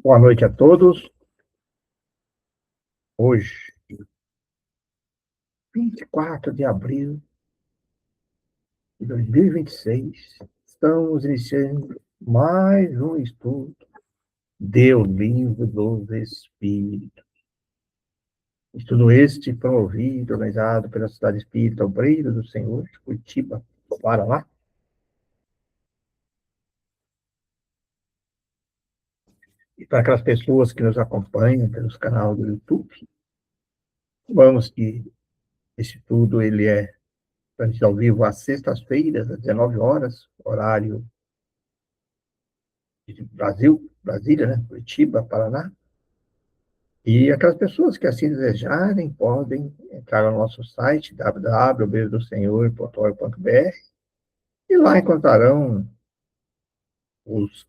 Boa noite a todos. Hoje, 24 de abril de 2026, estamos iniciando mais um estudo do Livro dos Espíritos. Estudo este promovido, organizado pela Sociedade Espírita Obreiro do Senhor, de Curitiba, Paraná. E para aquelas pessoas que nos acompanham pelos canais do YouTube, vamos que esse estudo ele é transmitido ao vivo às sextas-feiras, às 19 horas, horário de Brasília, né? Curitiba, Paraná. E aquelas pessoas que assim desejarem podem entrar no nosso site www.obreirodosenhor.org.br e lá encontrarão os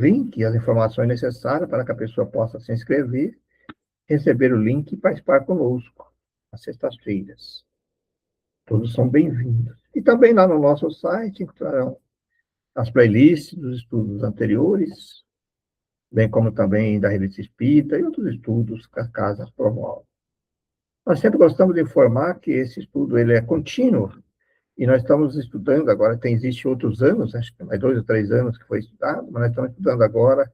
links e as informações necessárias para que a pessoa possa se inscrever, receber o link e participar conosco às sextas-feiras. Todos são bem-vindos. E também lá no nosso site encontrarão as playlists dos estudos anteriores, bem como também da Revista Espírita e outros estudos que a casa promove. Nós sempre gostamos de informar que esse estudo ele é contínuo, e nós estamos estudando agora, existe outros anos, acho que mais 2 ou 3 anos que foi estudado, mas nós estamos estudando agora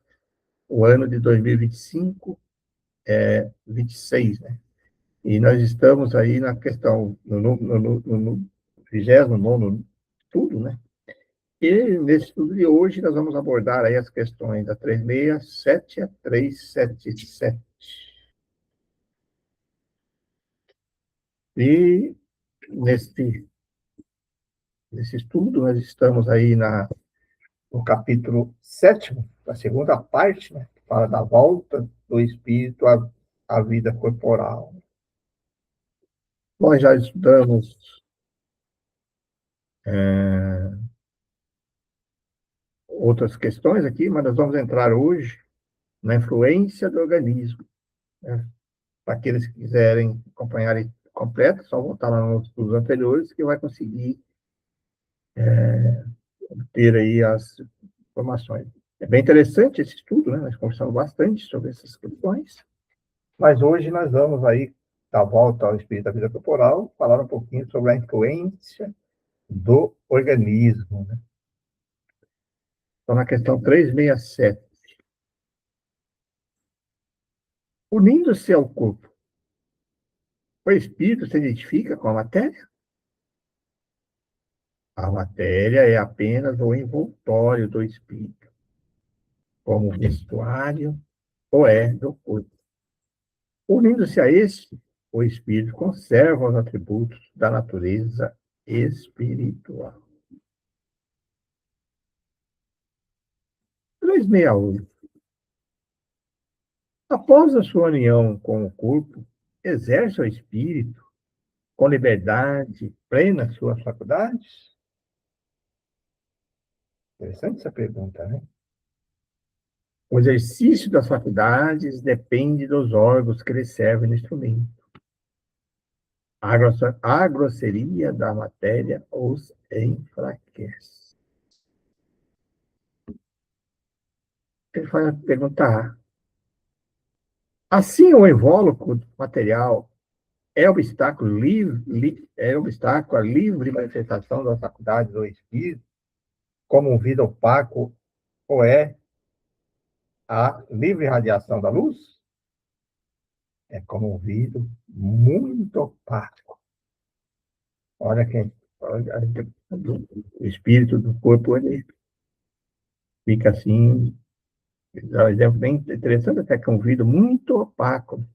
o ano de 2025, 26, né? E nós estamos aí na questão, no 29º estudo, né? E nesse estudo de hoje nós vamos abordar aí as questões da 367 a 377. E nesse estudo nós estamos aí no capítulo 7º, da segunda parte, né, que fala da volta do espírito à vida corporal. Nós já estudamos outras questões aqui, mas nós vamos entrar hoje na influência do organismo, né? Para aqueles que quiserem acompanhar completo, só voltar lá nos estudos anteriores que vai conseguir ter aí as informações. É bem interessante esse estudo, né? Nós conversamos bastante sobre essas questões, mas hoje nós vamos aí dar volta ao espírito da vida corporal, falar um pouquinho sobre a influência do organismo, né? Então, na questão 367. Unindo-se ao corpo, o espírito se identifica com a matéria? A matéria é apenas o envoltório do espírito, como o vestuário ou é do corpo. Unindo-se a este, o espírito conserva os atributos da natureza espiritual. 368. Após a sua união com o corpo, exerce o espírito com liberdade plena suas faculdades? Interessante essa pergunta, né? O exercício das faculdades depende dos órgãos que lhe servem no instrumento. A grosseria da matéria os enfraquece. Ele vai perguntar: assim, o invólucro material é obstáculo à livre manifestação das faculdades do espírito, como um vidro opaco, ou é a livre radiação da luz? É como um vidro muito opaco. Olha o espírito do corpo, ele fica assim, dá um exemplo bem interessante, até que é um vidro muito opaco.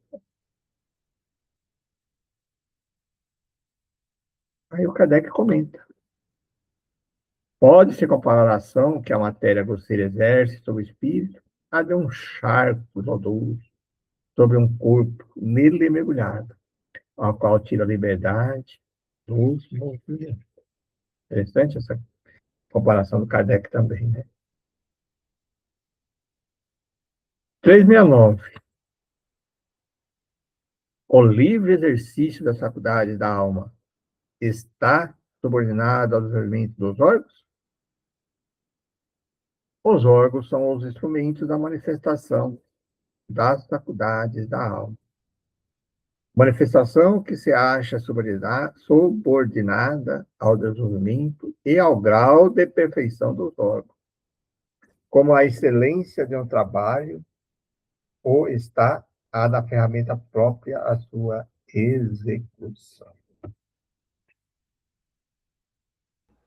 Aí o Kardec comenta: pode-se comparar a ação que a matéria grosseira exerce sobre o espírito a de um charco lodoso sobre um corpo nele mergulhado, ao qual tira a liberdade dos movimentos. Interessante essa comparação do Kardec também, né? 369. O livre exercício das faculdades da alma está subordinado ao desenvolvimento dos órgãos? Os órgãos são os instrumentos da manifestação das faculdades da alma. Manifestação que se acha subordinada ao desenvolvimento e ao grau de perfeição dos órgãos, como a excelência de um trabalho ou está a da ferramenta própria à sua execução.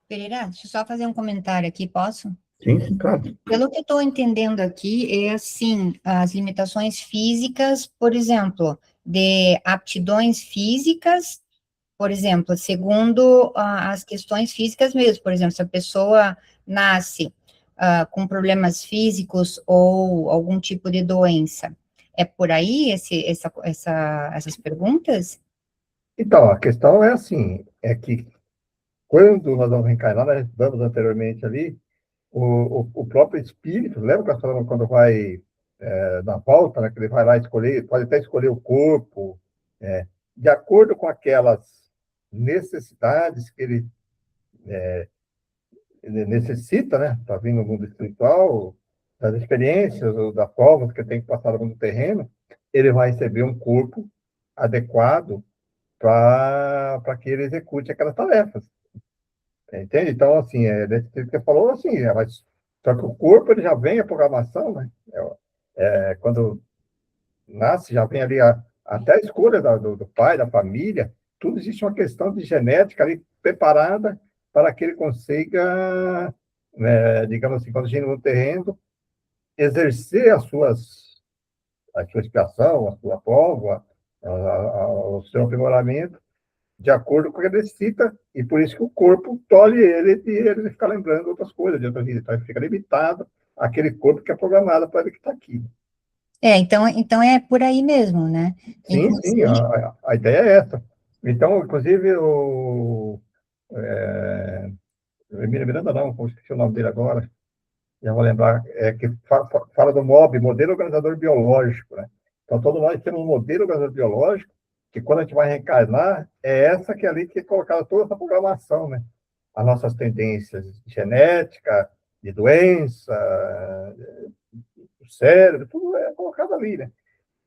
Pereira, deixa eu só fazer um comentário aqui, posso? Sim, claro. Pelo que eu estou entendendo aqui, é assim, as limitações físicas, por exemplo, de aptidões físicas, por exemplo, segundo as questões físicas mesmo, por exemplo, se a pessoa nasce com problemas físicos ou algum tipo de doença, é por aí essas perguntas? Então, a questão é assim, é que quando nós vamos reencarnar, nós estudamos anteriormente ali, o próprio espírito, lembra que nós falamos quando vai na volta, né, que ele vai lá escolher, pode até escolher o corpo, de acordo com aquelas necessidades que ele necessita, né, para vir no mundo espiritual, das experiências, ou das provas que tem que passar no mundo terreno, ele vai receber um corpo adequado para que ele execute aquelas tarefas. Entende? Então, assim, desse jeito que você falou, assim, mas, só que o corpo ele já vem a programação, né? Quando nasce, já vem ali até a escolha do pai, da família, tudo existe uma questão de genética ali preparada para que ele consiga, né, digamos assim, quando chega no terreno, exercer a sua expiação, a sua prova, o seu aprimoramento, de acordo com o que ele necessita, e por isso que o corpo tolhe ele e ele fica lembrando outras coisas de outra vida. Então, ele fica limitado àquele corpo que é programado para ele que está aqui. Então é por aí mesmo, né? Sim, sim, Inclusive, a ideia é essa. Então, inclusive, Miranda não, esqueci o nome dele agora, já vou lembrar, que fala do MOB, Modelo Organizador Biológico, né? Então, todos nós temos um modelo organizador biológico, que quando a gente vai reencarnar, é essa que é ali que é colocada toda essa programação, né? As nossas tendências de genética, de doença, do cérebro, tudo é colocado ali, né?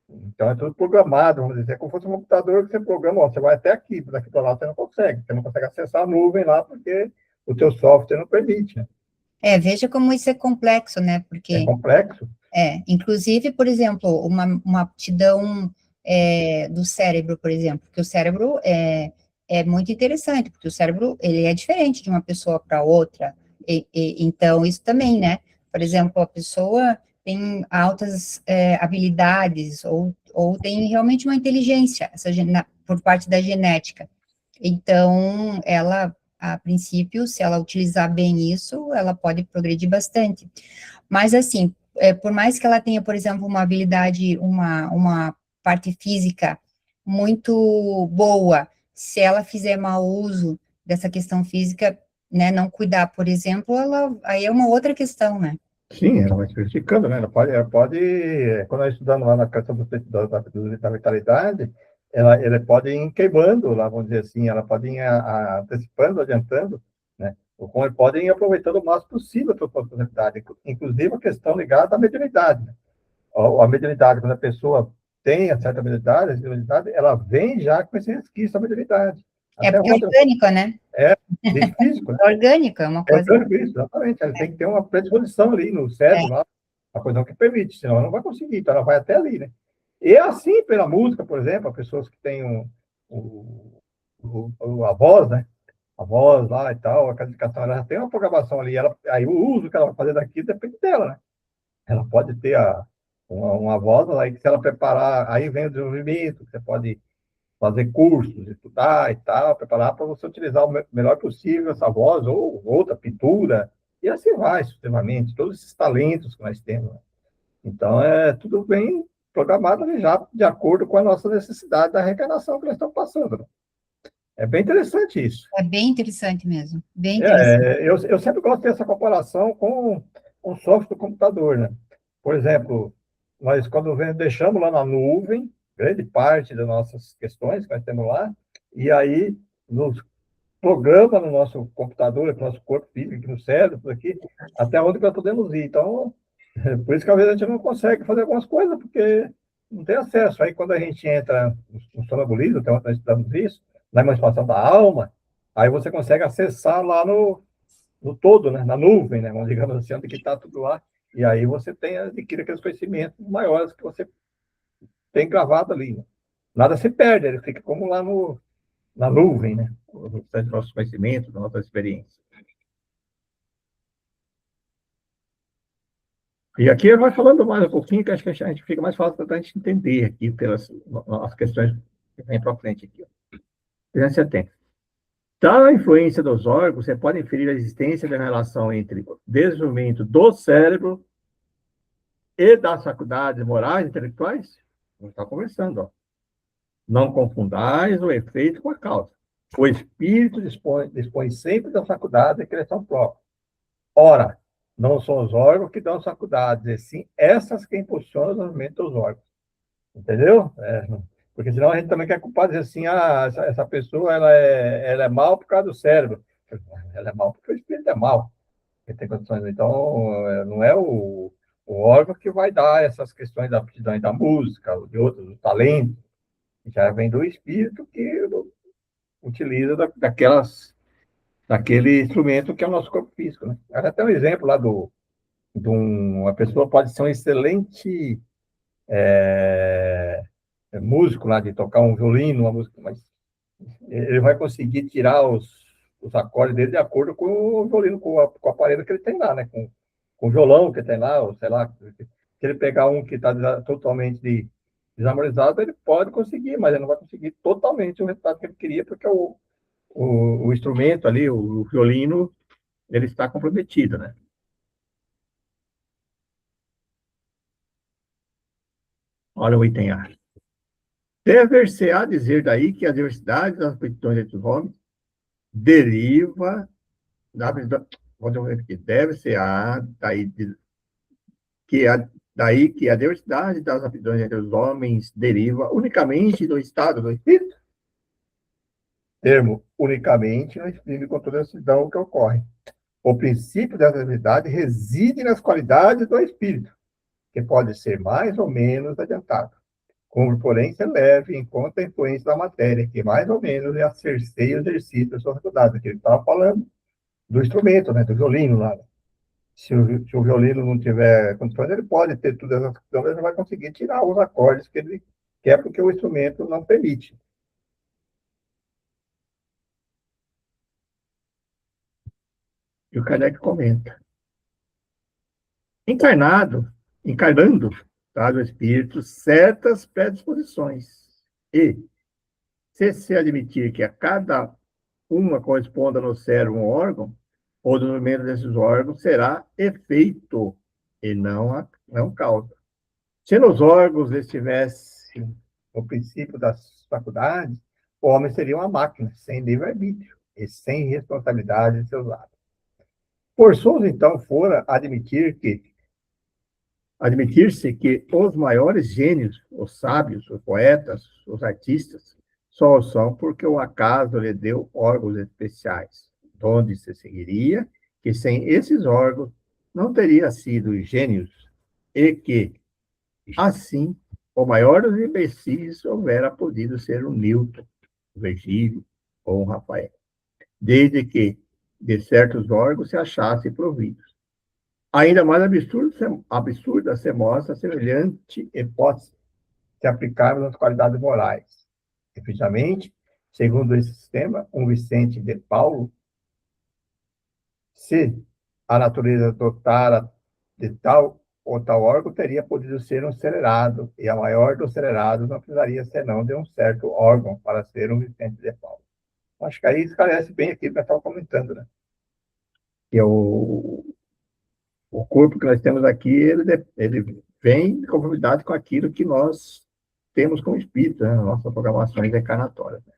Então, é tudo programado, vamos dizer, é como se fosse um computador que você programa, ó, você vai até aqui, daqui para lá você não consegue acessar a nuvem lá, porque o teu software não permite, né? veja como isso é complexo, né? É Porque complexo. Inclusive, por exemplo, uma aptidão do cérebro, por exemplo, que o cérebro é muito interessante, porque o cérebro, ele é diferente de uma pessoa para outra, então, isso também, né? Por exemplo, a pessoa tem altas habilidades, ou tem realmente uma inteligência, por parte da genética, então, ela, a princípio, se ela utilizar bem isso, ela pode progredir bastante. Mas, assim, por mais que ela tenha, por exemplo, uma habilidade, uma parte física muito boa, se ela fizer mau uso dessa questão física, né, não cuidar, por exemplo, aí é uma outra questão, né? Sim, ela vai se verificando, né? Ela pode, quando ela estudando lá na questão da vitalidade, ela pode ir queimando lá, vamos dizer assim, ela pode ir antecipando, adiantando, né? Ou como pode ir aproveitando o máximo possível a sua possibilidade, inclusive a questão ligada à mediunidade, né? A mediunidade, quando a pessoa tem a certa mediunidade, a mediunidade, ela vem já com esse resquício da mediunidade. É Até porque é ontem, orgânico, né? de físico, né? É orgânico, é uma É coisa. orgânico isso, exatamente. Ela tem que ter uma predisposição ali no cérebro, É, lá, a coisa que permite, senão ela não vai conseguir, então ela vai até ali, né? E é assim pela música, por exemplo, as pessoas que têm a voz, né? A voz lá e tal, a classificação, ela já tem uma programação ali, aí o uso que ela vai fazer daqui depende dela, né? Ela pode ter uma voz, aí que se ela preparar, aí vem o desenvolvimento, você pode fazer cursos, estudar e tal, preparar para você utilizar o melhor possível essa voz ou outra pintura, e assim vai, sucessivamente, todos esses talentos que nós temos. Né? Então, é tudo bem programado ali já de acordo com a nossa necessidade da reencarnação que nós estamos passando. Né? É bem interessante isso. é bem interessante mesmo, bem interessante. Eu sempre gosto de ter essa comparação com o software do computador, né? Por exemplo, nós quando deixamos lá na nuvem, grande parte das nossas questões que nós temos lá, e aí nos programa no nosso computador, no nosso corpo físico, no cérebro, aqui, até onde nós podemos ir. Então, por isso que às vezes a gente não consegue fazer algumas coisas, porque não tem acesso. Aí, quando a gente entra no sonambulismo, até onde nós estudamos isso, na emancipação da alma, aí você consegue acessar lá no todo, né? Na nuvem, né? Digamos assim, onde que está tudo lá. E aí você adquire aqueles conhecimentos maiores que você tem gravado ali. Né? Nada se perde, ele fica como lá na nuvem, né? Os nossos conhecimentos, da nossa experiência. E aqui eu vou falando mais um pouquinho, que acho que a gente fica mais fácil para a gente entender aqui pelas as questões que vêm para frente aqui. 370. Tal influência dos órgãos, você pode inferir a existência da relação entre o desenvolvimento do cérebro e das faculdades morais e intelectuais. Vamos estar conversando, ó. Não confundais o efeito com a causa. O espírito dispõe sempre das faculdades de criação própria. Ora, não são os órgãos que dão as faculdades, e sim essas que impulsionam o movimento dos órgãos. Entendeu? Porque senão a gente também quer culpar, dizer assim, essa pessoa ela é mal por causa do cérebro. Ela é mal porque o espírito é mal. Tem condições. Então, não é o órgão que vai dar essas questões da aptidão da música, de outros, do talento. Já vem do espírito que utiliza daquele instrumento que é o nosso corpo físico. Né? Até um exemplo lá uma pessoa pode ser um excelente músico lá, de tocar um violino, uma música, mas ele vai conseguir tirar os acordes dele de acordo com o violino, com o aparelho que ele tem lá, né? Com o violão que tem lá, ou sei lá, se ele pegar um que está totalmente desarmonizado, ele pode conseguir, mas ele não vai conseguir totalmente o resultado que ele queria, porque o instrumento ali, o violino, ele está comprometido, né? Olha o item A. Dever-se-á dizer daí que a diversidade das aptidões entre os homens deriva da aptidão. Vou repetir. Deve-se-á daí que a diversidade das aptidões entre os homens deriva unicamente do estado do espírito? Termo unicamente não exprime com toda a decisão que ocorre. O princípio da diversidade reside nas qualidades do espírito, que pode ser mais ou menos adiantado. Como, porém, se leve em conta a influência da matéria, que mais ou menos é a cerceia o exercício da sua faculdade, que ele estava falando do instrumento, né, do violino lá. Se o violino não tiver condições, ele pode ter todas as questões, mas não vai conseguir tirar os acordes que ele quer, porque o instrumento não permite. E o Kardec comenta. Encarnando, traz o espírito certas predisposições. E, se admitir que a cada uma corresponda no cérebro um órgão, o desenvolvimento desses órgãos será efeito e não causa. Se nos órgãos estivesse o princípio das faculdades, o homem seria uma máquina, sem livre-arbítrio e sem responsabilidade de seus atos. Forçoso, então, fora admitir-se que os maiores gênios, os sábios, os poetas, os artistas, só o são porque o acaso lhe deu órgãos especiais, onde se seguiria que sem esses órgãos não teria sido gênios e que, assim, o maior dos imbecis houvera podido ser um Newton, um Virgílio ou um Rafael, desde que de certos órgãos se achasse providos. Ainda mais absurda se mostra semelhante hipótese se aplicável nas qualidades morais. Efetivamente, segundo esse sistema, um Vicente de Paulo, se a natureza dotara de tal ou tal órgão, teria podido ser um celerado, e a maior dos celerados não precisaria senão de um certo órgão para ser um Vicente de Paulo. Acho que aí esclarece bem aquilo que eu estava comentando, né? Que o corpo que nós temos aqui, ele vem em conformidade com aquilo que nós temos como espírito, né? Nossas programações encarnatórias. Né?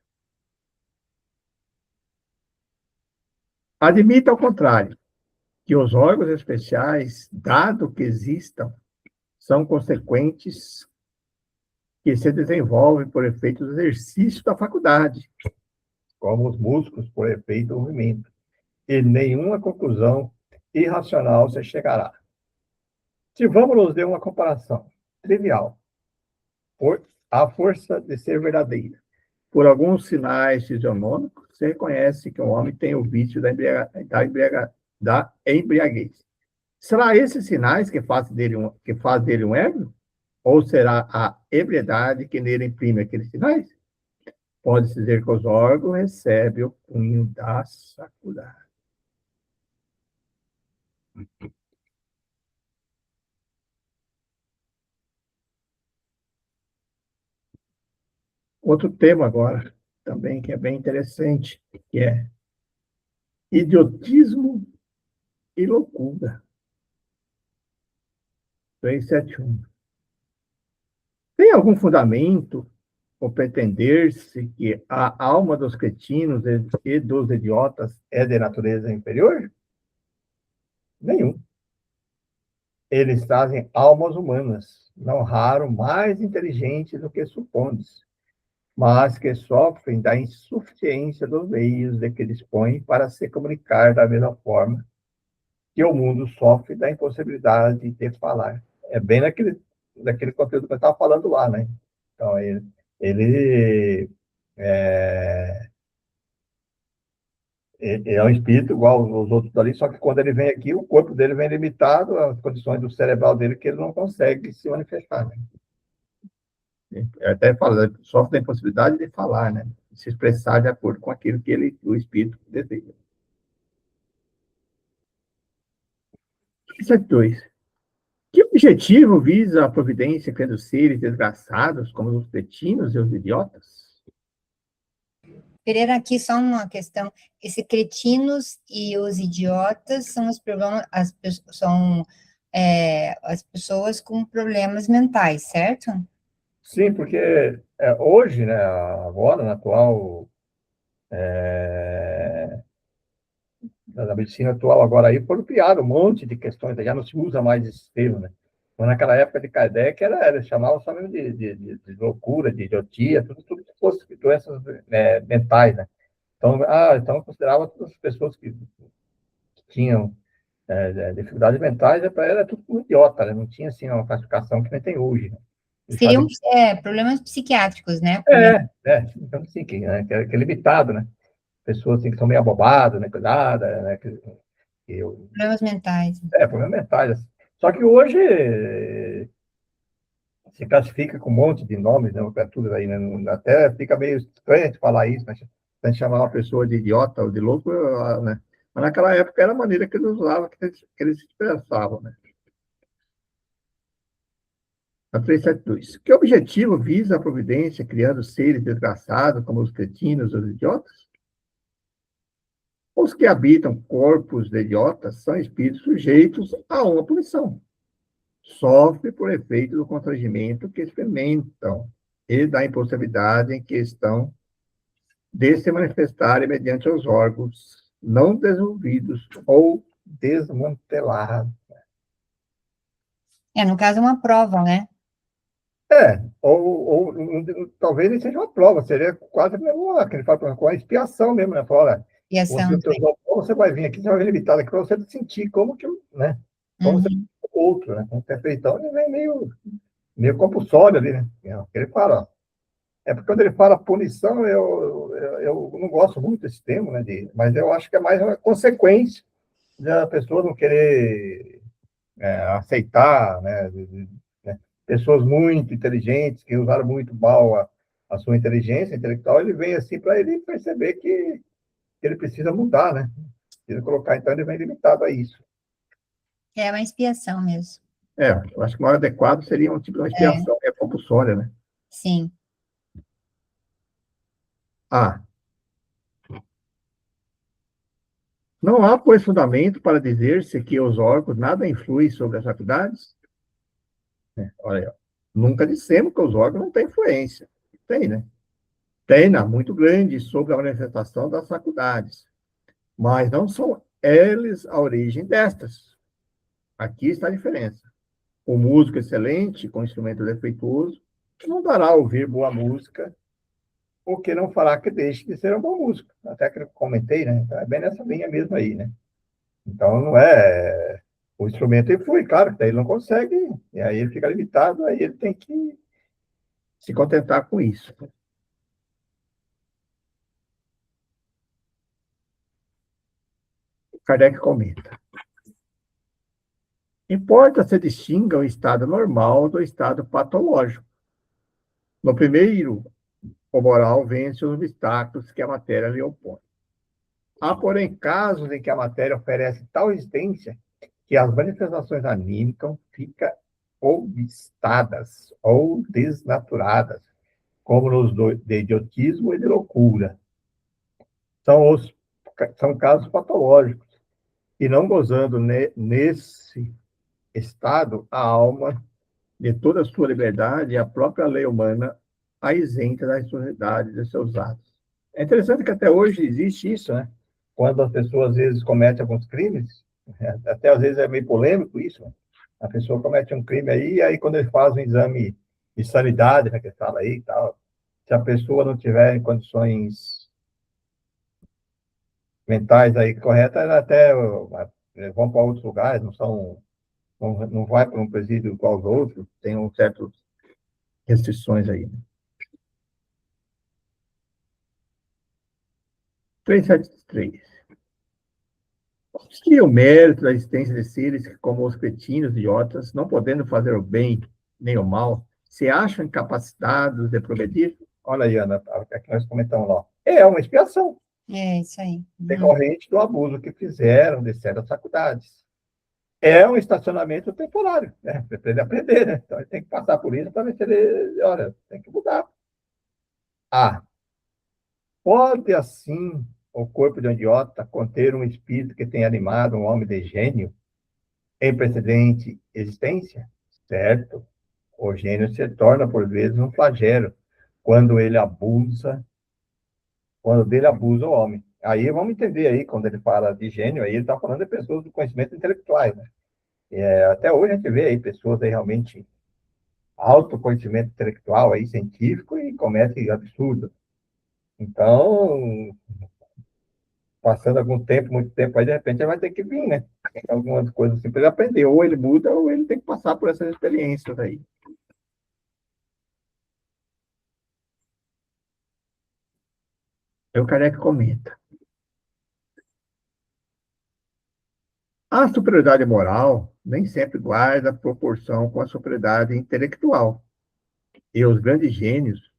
Admita, ao contrário, que os órgãos especiais, dado que existam, são consequentes que se desenvolvem por efeito do exercício da faculdade, como os músculos por efeito do movimento, e nenhuma conclusão irracional se chegará. Se vamos nos dar uma comparação trivial, por a força de ser verdadeira, por alguns sinais fisionômicos, se reconhece que o homem tem o vício da embriaguez. Será esses sinais que faz dele um ébrio? Ou será a ebriedade que nele imprime aqueles sinais? Pode-se dizer que os órgãos recebem o punho da sacudada. Outro tema agora, também, que é bem interessante, que é idiotismo e loucura. 371. Tem algum fundamento ou pretender-se que a alma dos cretinos e dos idiotas é de natureza inferior? Nenhum. Eles trazem almas humanas, não raro mais inteligentes do que supondes, mas que sofrem da insuficiência dos meios de que dispõem para se comunicar da mesma forma que o mundo sofre da impossibilidade de falar. É bem daquele conteúdo que eu estava falando lá, né? Então, ele é, ele é um espírito igual aos outros dali, só que quando ele vem aqui, o corpo dele vem limitado, as condições do cerebral dele, que ele não consegue se manifestar, né? Eu até falo, sofre da impossibilidade de falar, né? De se expressar de acordo com aquilo que o espírito deseja. 72. Que objetivo visa a providência criando seres desgraçados, como os cretinos e os idiotas? Pereira, aqui só uma questão. Esse cretinos e os idiotas são os problemas, as pessoas com problemas mentais, certo? Sim, porque hoje, né, agora, na atual, na medicina atual agora aí, foram criados um monte de questões, já não se usa mais esse termo, né? Mas naquela época de Kardec, chamava só mesmo de loucura, de idiotia, tudo que fosse doenças mentais, né? Então considerava todas as pessoas que tinham dificuldades mentais, era tudo como idiota, né? Não tinha, assim, uma classificação que nem tem hoje, né? Seriam problemas psiquiátricos, né? Então, sim, que é limitado, né? Pessoas assim, que são meio abobadas, né? Cuidada, né? Problemas mentais. Problemas mentais. Assim. Só que hoje se classifica com um monte de nomes, né? Tudo aí, né? Até fica meio estranho a gente falar isso, né? A gente chamar uma pessoa de idiota ou de louco, né? Mas naquela época era a maneira que eles usavam, que eles se expressavam, né? A 372. Que objetivo visa a providência criando seres desgraçados como os cretinos ou os idiotas? Os que habitam corpos de idiotas são espíritos sujeitos a uma punição. Sofrem por efeito do constrangimento que experimentam e da impossibilidade em que estão de se manifestarem mediante os órgãos não desenvolvidos ou desmantelados. No caso, uma prova, né? Ou talvez nem seja uma prova, seria quase mesmo que ele fala, com a expiação mesmo, né? Fala, você vai vir aqui, você vai vir limitado aqui para você sentir como que, né? Como você é outro, né? Como perfeitão, ele vem meio compulsório ali, né? Ele fala, ó. É porque quando ele fala punição, eu não gosto muito desse termo, né? Mas eu acho que é mais uma consequência da pessoa não querer aceitar, né? Pessoas muito inteligentes, que usaram muito mal a sua inteligência intelectual, ele vem assim para ele perceber que ele precisa mudar, né? Precisa colocar, então ele vem limitado a isso. É uma expiação mesmo. Eu acho que o mais adequado seria um tipo de uma expiação compulsória, né? Sim. Não há, pois, fundamento para dizer-se que os órgãos nada influem sobre as faculdades? Olha aí, ó. Nunca dissemos que os órgãos não têm influência. Tem, né? Tem, não, muito grande sobre a manifestação das faculdades. Mas não são eles a origem destas. Aqui está a diferença. O músico excelente, com instrumento defeituoso, não dará a ouvir boa música por que não falar que deixe de ser um bom músico? Até que eu comentei, né? Então, é bem nessa linha mesmo aí, né? Então, não é... O instrumento ele foi, claro, que daí ele não consegue, e aí ele fica limitado, aí ele tem que se contentar com isso. Kardec comenta. Importa se distinga o estado normal do estado patológico. No primeiro, o moral vence os obstáculos que a matéria lhe opõe. Há, porém, casos em que a matéria oferece tal existência que as manifestações anímicas ficam obstadas ou desnaturadas, como nos de idiotismo e de loucura. São casos patológicos, e não gozando nesse estado, a alma, de toda a sua liberdade, e a própria lei humana a isenta da responsabilidade de seus atos. É interessante que até hoje existe isso, né? Quando as pessoas, às vezes, cometem alguns crimes, até às vezes é meio polêmico isso, né? A pessoa comete um crime aí, e aí quando ele faz um exame de sanidade, né, que fala aí e tal, se a pessoa não tiver em condições mentais aí corretas, ela até vão para outros lugares, não vai para um presídio igual aos outros, tem um certas restrições aí. 373. Se o mérito da existência de seres que, como os cretinos idiotas, não podendo fazer o bem nem o mal, se acham incapacitados de progredir? Olha aí, Ana, é que nós comentamos lá. É uma expiação. É isso aí. Decorrente do abuso que fizeram de certas faculdades. É um estacionamento temporário, né? Para ele aprender, né? Então ele tem que passar por isso para ver se ele, olha, tem que mudar. Ah, pode assim o corpo de um idiota conter um espírito que tenha animado um homem de gênio em precedente existência? Certo. O gênio se torna, por vezes, um flagelo quando ele abusa, quando dele abusa o homem. Aí vamos entender aí, quando ele fala de gênio, aí ele está falando de pessoas do conhecimento intelectuais, né? Até hoje a gente vê aí pessoas aí realmente alto conhecimento intelectual aí, científico, e cometem absurdos. Então, passando algum tempo, muito tempo, aí de repente ele vai ter que vir, né? Algumas coisas assim para ele aprender. Ou ele muda, ou ele tem que passar por essas experiências aí. Aí o Kardec comenta. A superioridade moral nem sempre guarda proporção com a superioridade intelectual. E os grandes gênios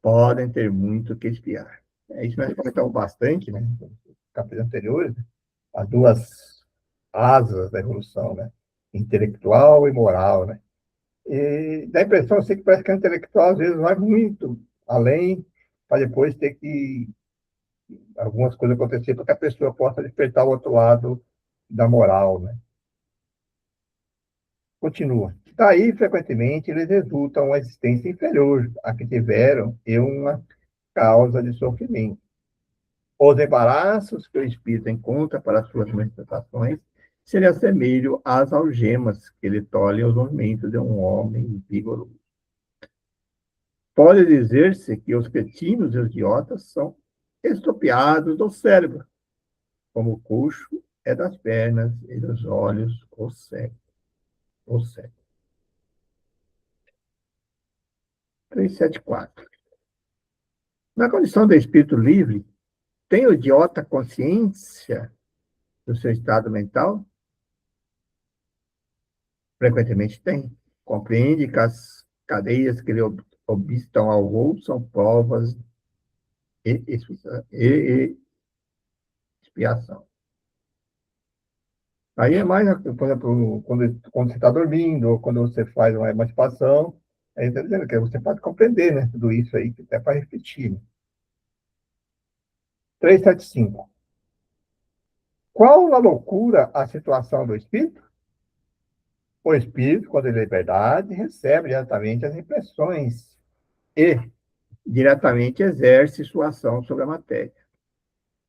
podem ter muito que espiar. É isso que nós comentamos bastante, né? Nos capítulos anteriores, né? As duas asas da evolução, né? Intelectual e moral, né? E dá a impressão assim, que parece que a intelectual às vezes vai muito além para depois ter que algumas coisas acontecer para que a pessoa possa despertar o outro lado da moral, né? Continua. Daí, frequentemente, eles resultam uma existência inferior à que tiveram e uma causa de sofrimento. Os embaraços que o espírito encontra para suas manifestações se lhe assemelham às algemas que lhe tolhem os movimentos de um homem vigoroso. Pode dizer-se que os cretinos e os idiotas são estropiados do cérebro, como o coxo é das pernas e dos olhos o cego. O cego. 374. Na condição de espírito livre, tem o idiota consciência do seu estado mental? Frequentemente tem. Compreende que as cadeias que lhe obstam ao voo são provas e expiação. Aí é mais, por exemplo, quando você está dormindo, ou quando você faz uma emancipação, aí está dizendo que você pode compreender, né, tudo isso aí, que é para repetir. Né? 375. Qual na loucura a situação do espírito? O espírito, quando ele é liberdade, recebe diretamente as impressões e diretamente exerce sua ação sobre a matéria.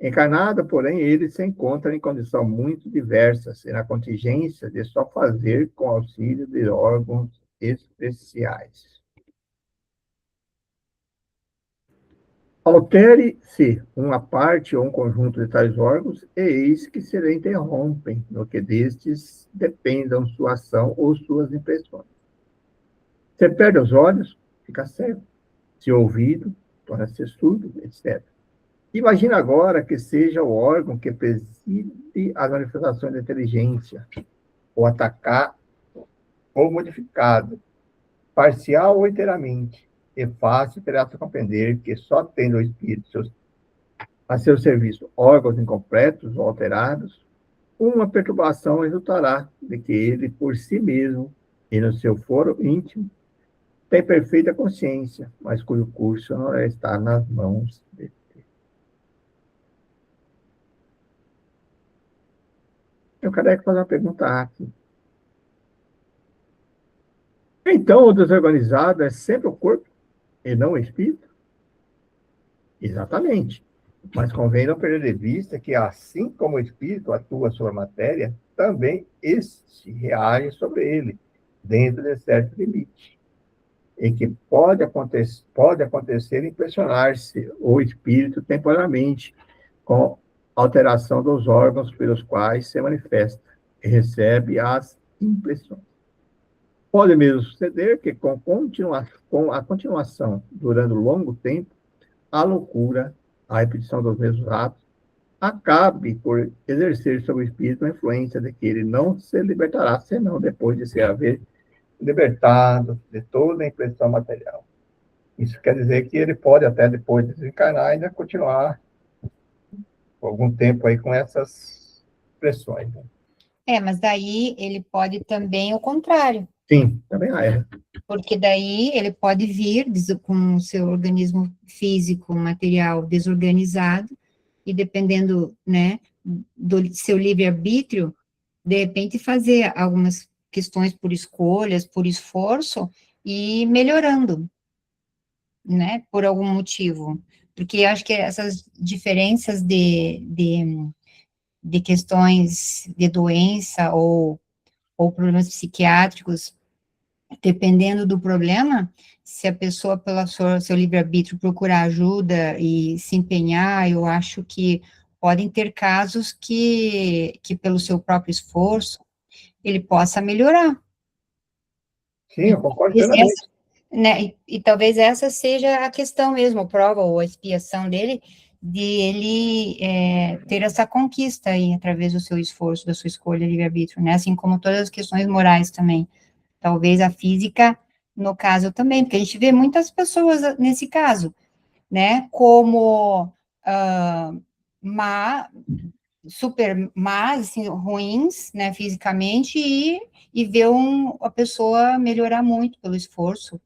Encarnado, porém, ele se encontra em condição muito diversa, e na contingência de só fazer com auxílio de órgãos especiais. Altere-se uma parte ou um conjunto de tais órgãos, e eis que se lhe interrompem, no que destes dependam sua ação ou suas impressões. Se perde os olhos, fica cego. Se ouvido, torna-se surdo, etc. Imagina agora que seja o órgão que preside as manifestações da inteligência, ou atacar ou modificado, parcial ou inteiramente. É fácil terá-se compreender que só tendo o espírito a seu serviço órgãos incompletos ou alterados, uma perturbação resultará de que ele, por si mesmo, e no seu foro íntimo, tem perfeita consciência, mas cujo curso não está nas mãos dele. Eu quero fazer uma pergunta aqui. Então, o desorganizado é sempre o corpo e não o espírito? Exatamente. Mas convém não perder de vista que, assim como o espírito atua sobre a matéria, também este reage sobre ele, dentro de certo limite. E que pode acontecer impressionar-se o espírito temporariamente com alteração dos órgãos pelos quais se manifesta e recebe as impressões. Pode mesmo suceder que, com a continuação, durando longo tempo, a loucura, a repetição dos mesmos atos, acabe por exercer sobre o espírito a influência de que ele não se libertará, senão depois de se haver libertado de toda a impressão material. Isso quer dizer que ele pode, até depois de desencarnar, ainda continuar por algum tempo aí com essas pressões. Né? Mas daí ele pode também o contrário. Sim, também é. Porque daí ele pode vir com o seu organismo físico, material desorganizado, e dependendo, né, do seu livre-arbítrio, de repente fazer algumas questões por escolhas, por esforço, e melhorando, né, por algum motivo. Porque acho que essas diferenças de questões de doença ou problemas psiquiátricos, dependendo do problema, se a pessoa, pelo seu livre-arbítrio, procurar ajuda e se empenhar, eu acho que podem ter casos que pelo seu próprio esforço, ele possa melhorar. Sim, eu concordo Esse- plenamente. Né, e talvez essa seja a questão mesmo, a prova ou a expiação dele, de ele ter essa conquista aí, através do seu esforço, da sua escolha, livre-arbítrio, né, assim como todas as questões morais também. Talvez a física, no caso também, porque a gente vê muitas pessoas nesse caso, né, como má, super más, assim, ruins, né, fisicamente, e vê a pessoa melhorar muito pelo esforço,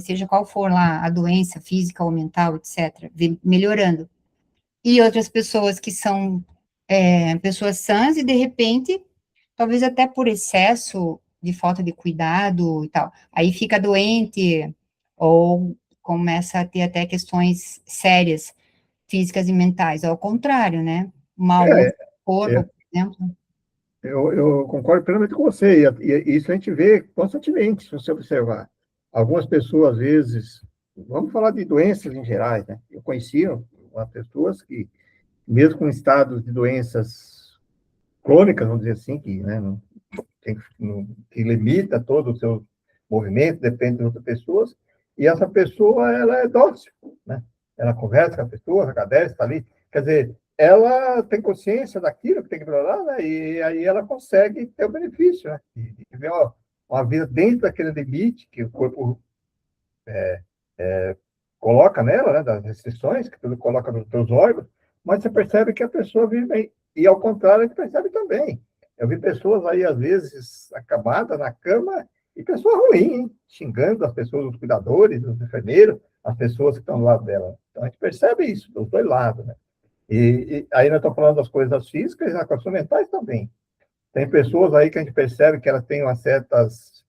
seja qual for lá a doença física ou mental, etc., melhorando. E outras pessoas que são pessoas sãs e, de repente, talvez até por excesso de falta de cuidado e tal, aí fica doente ou começa a ter até questões sérias, físicas e mentais, ao contrário, né? Mau uso É, do corpo, é, por exemplo. eu concordo plenamente com você, e isso a gente vê constantemente, se você observar. Algumas pessoas, às vezes, vamos falar de doenças em gerais, né? Eu conhecia pessoas que, mesmo com estados de doenças crônicas, vamos dizer assim, que, né, que limita todo o seu movimento, depende de outras pessoas, e essa pessoa, ela é dócil, né? Ela conversa com a pessoa, agradece, está ali. Quer dizer, ela tem consciência daquilo que tem que melhorar, né? E aí ela consegue ter o benefício, né? E viver uma vida dentro daquele limite que o corpo coloca nela, né? Das restrições que tudo coloca nos seus órgãos, mas você percebe que a pessoa vive bem. E, ao contrário, a gente percebe também. Eu vi pessoas aí, às vezes, acabadas na cama, e pessoas ruins, hein? Xingando as pessoas, os cuidadores, os enfermeiros, as pessoas que estão do lado dela. Então, a gente percebe isso, dos dois lados, né? E aí nós estamos falando das coisas físicas e das coisas mentais também. Tem pessoas aí que a gente percebe que elas têm umas certas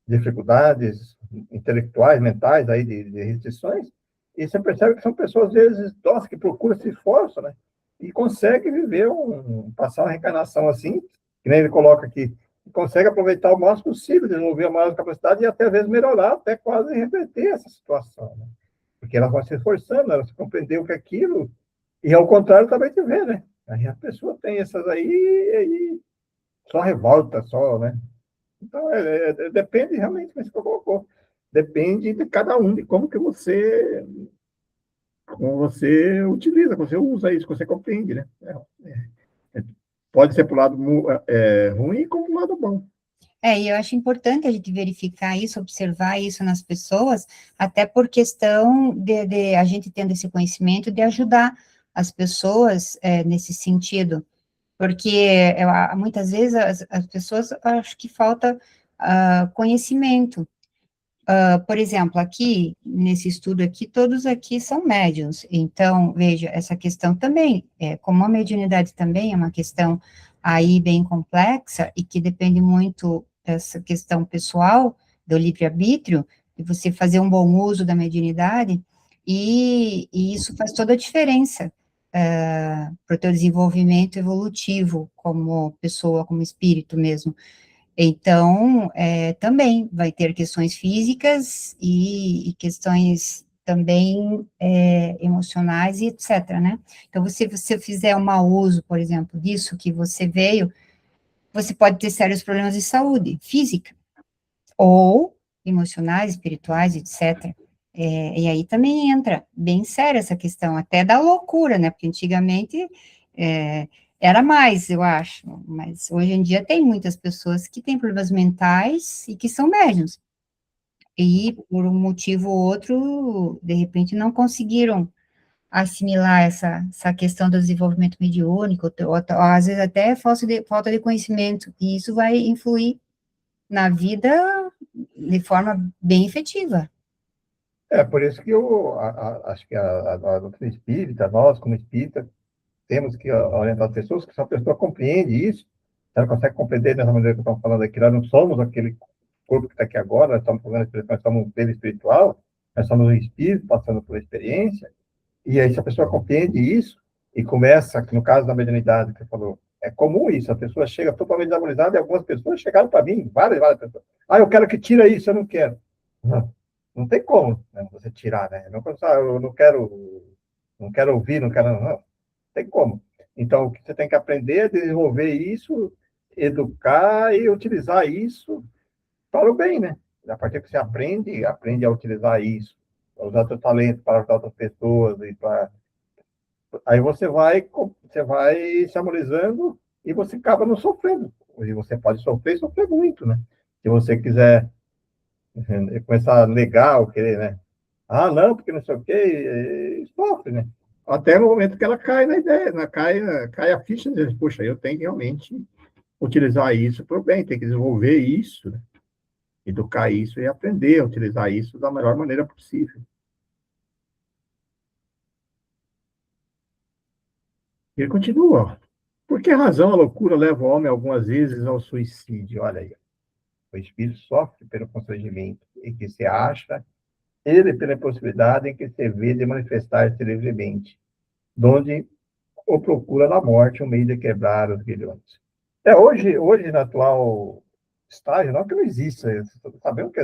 dificuldades intelectuais, mentais, aí de restrições, e você percebe que são pessoas, às vezes, nossa, que procuram, se esforçam, né? E consegue viver, passar uma reencarnação assim, que nem ele coloca aqui, consegue aproveitar o máximo possível, desenvolver a maior capacidade e até, às vezes, melhorar, até quase reverter essa situação, né? porque elas vão se esforçando, elas compreendem o que é aquilo, e ao contrário também te vê, né? Aí a pessoa tem essas aí, e só revolta, só, né? Então, depende realmente, como você colocou, depende de cada um, de como você utiliza, como você usa isso, como você compreende, né? É, pode ser para o lado ruim como para o lado bom. E eu acho importante a gente verificar isso, observar isso nas pessoas, até por questão de a gente tendo esse conhecimento de ajudar as pessoas nesse sentido, porque muitas vezes as pessoas acho que falta conhecimento. Por exemplo, aqui, nesse estudo aqui, todos aqui são médiuns, então, veja, essa questão também, como a mediunidade também é uma questão aí bem complexa, e que depende muito dessa questão pessoal, do livre-arbítrio, de você fazer um bom uso da mediunidade, e isso faz toda a diferença para o teu desenvolvimento evolutivo, como pessoa, como espírito mesmo. Então, também vai ter questões físicas e questões também emocionais e etc, né? Então, se você fizer um mau uso, por exemplo, disso que você veio, você pode ter sérios problemas de saúde física, ou emocionais, espirituais, etc. E aí também entra bem séria essa questão, até da loucura, né? Porque antigamente era mais, eu acho, mas hoje em dia tem muitas pessoas que têm problemas mentais e que são médiuns, e por um motivo ou outro, de repente, não conseguiram assimilar essa questão do desenvolvimento mediúnico, ou às vezes até falta de conhecimento, e isso vai influir na vida de forma bem efetiva. Por isso que eu acho que a doutrina espírita, nós como espírita, temos que orientar as pessoas, que se a pessoa compreende isso, ela consegue compreender dessa maneira que estamos falando aqui, nós não somos aquele corpo que está aqui agora, nós estamos fazendo nós somos um ser espiritual, nós somos um espírito passando por experiência, e aí se a pessoa compreende isso, e começa, no caso da mediunidade que você falou, é comum isso, a pessoa chega totalmente desagonizada, e algumas pessoas chegaram para mim, várias pessoas, eu quero que tira isso, eu não quero. Não tem como, né, você tirar, né? Não, eu não quero ouvir, não tem como. Então, o que você tem que aprender é desenvolver isso, educar e utilizar isso para o bem, né? A partir que você aprende a utilizar isso, a usar seu talento para ajudar outras pessoas, aí você vai se harmonizando e você acaba não sofrendo. E você pode sofrer muito, né? Se você quiser começar a negar, querer, né? Não, porque não sei o quê, sofre, né? Até no momento que ela cai na ideia, cai a ficha deles, puxa, eu tenho que realmente utilizar isso para o bem, tem que desenvolver isso, né? Educar isso e aprender a utilizar isso da melhor maneira possível. E ele continua. Por que razão a loucura leva o homem algumas vezes ao suicídio? Olha aí. O espírito sofre pelo constrangimento em que se acha, ele pela possibilidade em que se vê de manifestar-se livremente, donde ou procura na morte um meio de quebrar os grilhões. Hoje, no atual estágio, não que não existe, sabemos que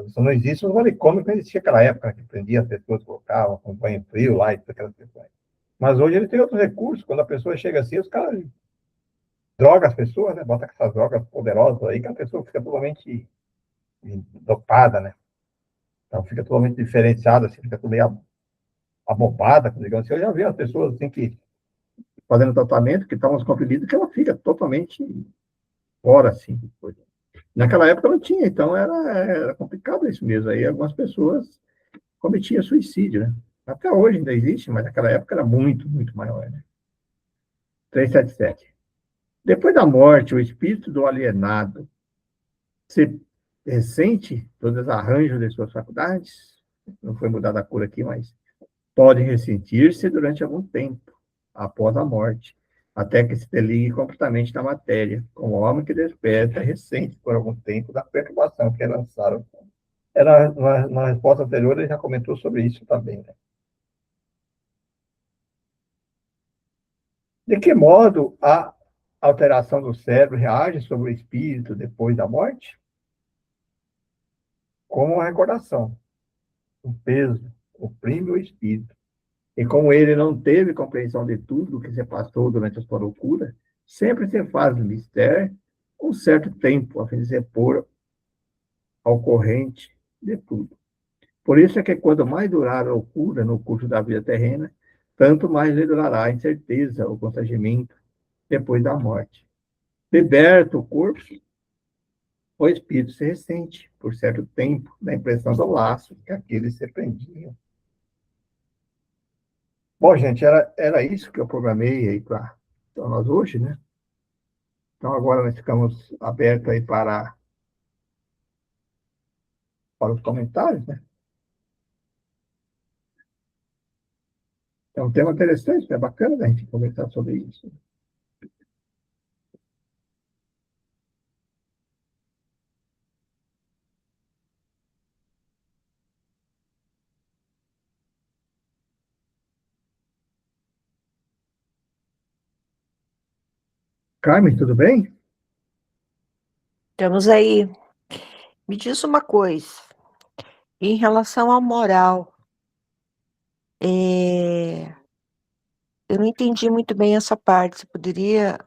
só não existe os manicômios que não existia naquela época, que prendia as pessoas, colocavam com banho frio lá e tudo aquelas questões. Mas hoje ele tem outros recursos, quando a pessoa chega assim, os caras drogam as pessoas, né? Bota essas drogas poderosas aí, que a pessoa fica totalmente dopada, né? Então fica totalmente diferenciada, assim, fica meio abobada, digamos assim. Eu já vi as pessoas assim que fazendo tratamento, que estavam comprimidos, que ela fica totalmente fora, assim. Naquela época não tinha, então era complicado isso mesmo. Aí algumas pessoas cometiam suicídio, né? Até hoje ainda existe, mas naquela época era muito, muito maior, né? 377. Depois da morte, o espírito do alienado se ressente todos os arranjos de suas faculdades, não foi mudada a cor aqui, mas pode ressentir-se durante algum tempo, após a morte, até que se desligue completamente da matéria, como o homem que desperta ressente por algum tempo da perturbação que lançaram. Na resposta anterior, ele já comentou sobre isso também, né? De que modo a alteração do cérebro reage sobre o espírito depois da morte? Como uma recordação, um peso, oprime o espírito. E como ele não teve compreensão de tudo que se passou durante a sua loucura, sempre se faz mistério um certo tempo, a fim de se pôr ao corrente de tudo. Por isso é que quanto mais durar a loucura no curso da vida terrena, tanto mais lhe durará a incerteza, o constrangimento depois da morte. Liberta o corpo, o espírito se ressente, por certo tempo, da impressão do laço que aqueles se prendiam. Bom, gente, era isso que eu programei aí para nós hoje, né? Então, agora nós ficamos abertos aí para os comentários, né? É um tema interessante, é bacana a gente conversar sobre isso. Carmen, tudo bem? Estamos aí. Me diz uma coisa, em relação à moral, eu não entendi muito bem essa parte. Você poderia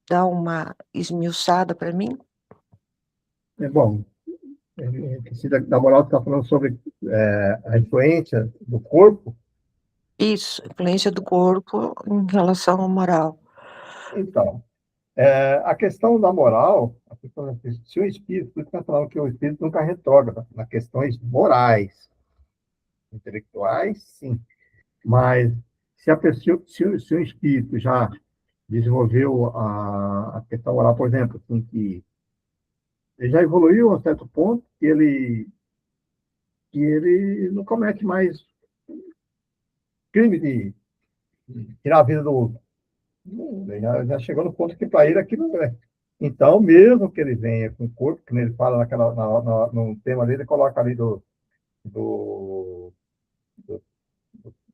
dar uma esmiuçada para mim? Bom, da moral está falando sobre a influência do corpo. Isso, influência do corpo em relação à moral. Então, a questão da moral, se o espírito, por isso que nós falamos que o espírito nunca retrograda nas questões morais, intelectuais, sim, mas se a pessoa, se o espírito já desenvolveu a questão moral, por exemplo, assim, que ele já evoluiu a um certo ponto que ele não comete mais crime de tirar a vida do outro. Já chegou no ponto que para ele aquilo não é. Então, mesmo que ele venha com o corpo, que ele fala no tema dele, ele coloca ali do, do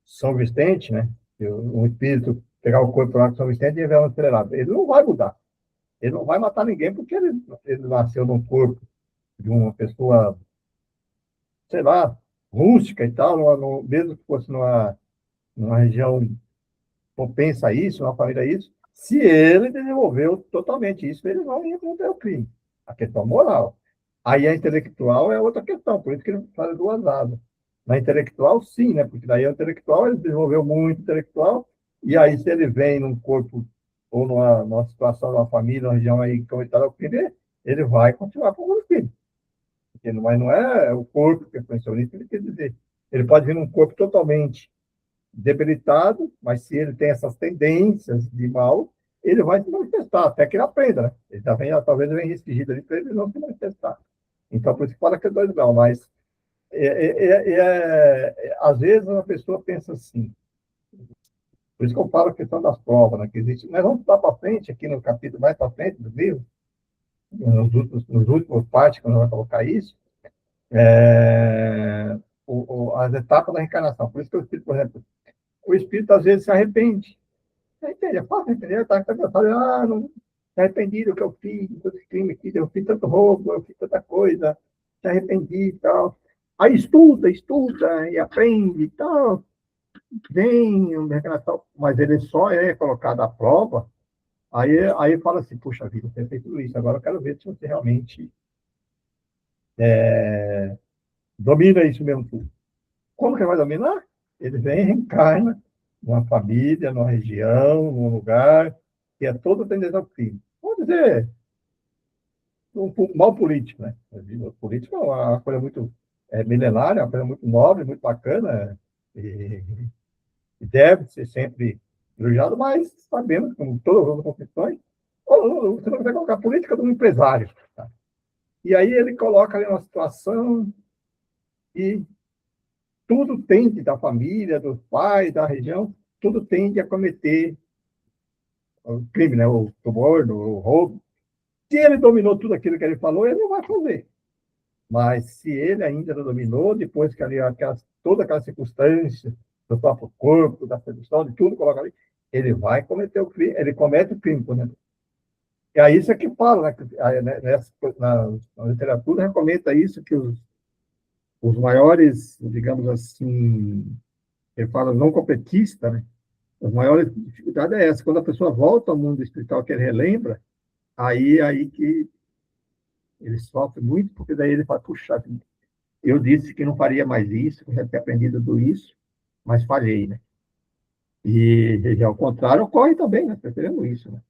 São Vicente, né? Um espírito pegar o corpo lá de São Vicente e enviar um acelerado. Ele não vai mudar. Ele não vai matar ninguém porque ele nasceu num corpo de uma pessoa, sei lá, rústica e tal, mesmo que fosse numa região propensa a isso, numa família a isso. Se ele desenvolveu totalmente isso, ele não ia cometer o crime. A questão moral. Aí a intelectual é outra questão, por isso que ele faz duas asas. Na intelectual, sim, né? Porque daí o intelectual, ele desenvolveu muito intelectual, e aí se ele vem num corpo ou numa situação, numa família, numa região aí que está o crime, ele vai continuar com o crime. Mas não é o corpo que influenciou isso, ele quer dizer. Ele pode vir num corpo totalmente debilitado, mas se ele tem essas tendências de mal, ele vai se manifestar, até que ele aprenda, né? Ele também, talvez ele venha restringido ali para ele não se manifestar. Então, por isso que fala que é 2 graus, mas às vezes uma pessoa pensa assim, por isso que eu falo a questão das provas, né, que existe, mas vamos lá para frente, aqui no capítulo mais para frente do livro, nos últimos partes, quando vai colocar isso, as etapas da reencarnação. Por isso que eu explico, por exemplo, o espírito às vezes se arrepende. Se arrepende, é fácil arrepender, tá cansado, não, se arrependi do que eu fiz, do todo esse crime aqui, eu fiz tanto roubo, eu fiz tanta coisa, se arrependi e tal. Aí estuda e aprende e tal. Vem um reencarnação, mas ele só é colocado à prova. Aí fala assim, puxa vida, você fez tudo isso, agora eu quero ver se você realmente domina isso mesmo tudo. Como que ele vai dominar? Ele vem e reencarna numa família, numa região, num lugar, que é todo tendência ao crime. Vamos dizer, um mal político, né? O político é uma coisa muito milenária, uma coisa muito nobre, muito bacana, e deve ser sempre elogiado, mas sabemos, como todas as confissões, você não vai colocar a política de um empresário. Tá? E aí ele coloca ali uma situação e tudo tende da família, dos pais, da região, tudo tende a cometer o crime, né? O suborno, o roubo. Se ele dominou tudo aquilo que ele falou, ele não vai fazer. Mas se ele ainda não dominou, depois que ali toda aquela circunstância do próprio corpo, da sedução, de tudo coloca ali, ele vai cometer o crime, ele comete o crime, por exemplo. E aí isso é que fala, né? Na literatura recomenda isso, que os maiores, digamos assim, ele fala não completista, né? As maiores dificuldades é essa, quando a pessoa volta ao mundo espiritual que ele relembra, aí que ele sofre muito, porque daí ele fala, puxa, eu disse que não faria mais isso, que eu já tinha aprendido tudo isso, mas falhei, né? E ao contrário ocorre também, né? Percebemos isso, né?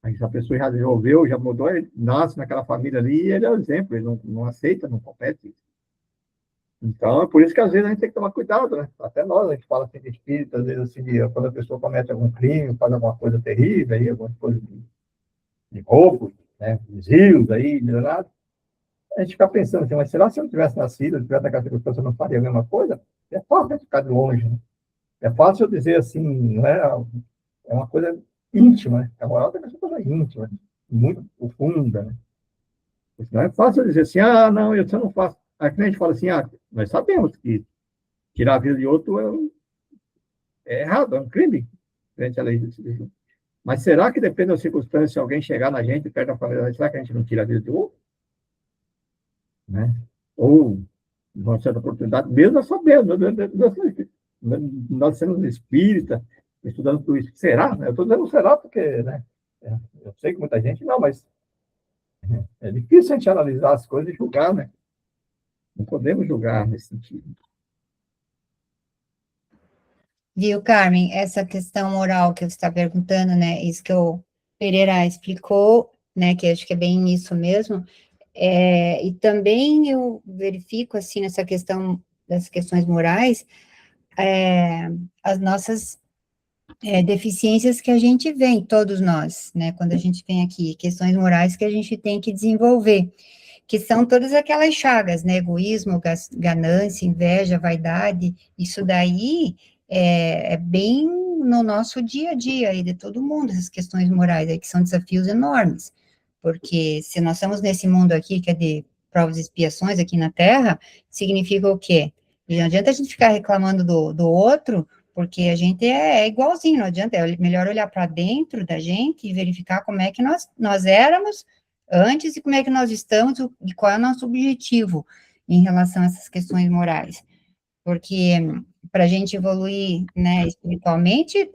Aí a pessoa já desenvolveu, já mudou, ele nasce naquela família ali e ele é o exemplo, ele não aceita, não compete. Então, é por isso que às vezes a gente tem que tomar cuidado, né? Até nós, a gente fala assim de espírito, às vezes assim, quando a pessoa comete algum crime, faz alguma coisa terrível, aí, alguma coisa de roubo, né? Desvios aí, milionário, a gente fica pensando assim, mas será que se eu não tivesse nascido, eu tivesse naquela circunstância, eu não faria a mesma coisa? É fácil a gente ficar de longe, né? É fácil eu dizer assim, não é, é uma coisa íntima, né? A moral tem que ser uma coisa íntima, muito profunda, né? Não é fácil eu dizer assim, ah, não, eu não faço. Aí a gente fala assim, ah, nós sabemos que tirar a vida de outro é errado, é um crime frente à lei do civil. Mas será que depende da circunstância, se alguém chegar na gente, perto da família, será que a gente não tira a vida do outro? Né? Ou, numa certa oportunidade, mesmo nós sabemos, nós sendo espírita, estudando tudo isso, será? Eu estou dizendo será porque, né, eu sei que muita gente não, mas é difícil a gente analisar as coisas e julgar, né? Não podemos julgar nesse sentido. Viu, Carmen, essa questão moral que você está perguntando, né, isso que o Pereira explicou, né, que acho que é bem isso mesmo, e também eu verifico, assim, nessa questão das questões morais, as nossas deficiências que a gente vê, todos nós, né, quando a gente vem aqui, questões morais que a gente tem que desenvolver, que são todas aquelas chagas, né, egoísmo, ganância, inveja, vaidade, isso daí é bem no nosso dia a dia aí de todo mundo, essas questões morais aí, que são desafios enormes, porque se nós estamos nesse mundo aqui, que é de provas e expiações aqui na Terra, significa o quê? E não adianta a gente ficar reclamando do outro, porque a gente é igualzinho, não adianta, é melhor olhar para dentro da gente e verificar como é que nós éramos antes e como é que nós estamos e qual é o nosso objetivo em relação a essas questões morais. Porque para a gente evoluir, né, espiritualmente,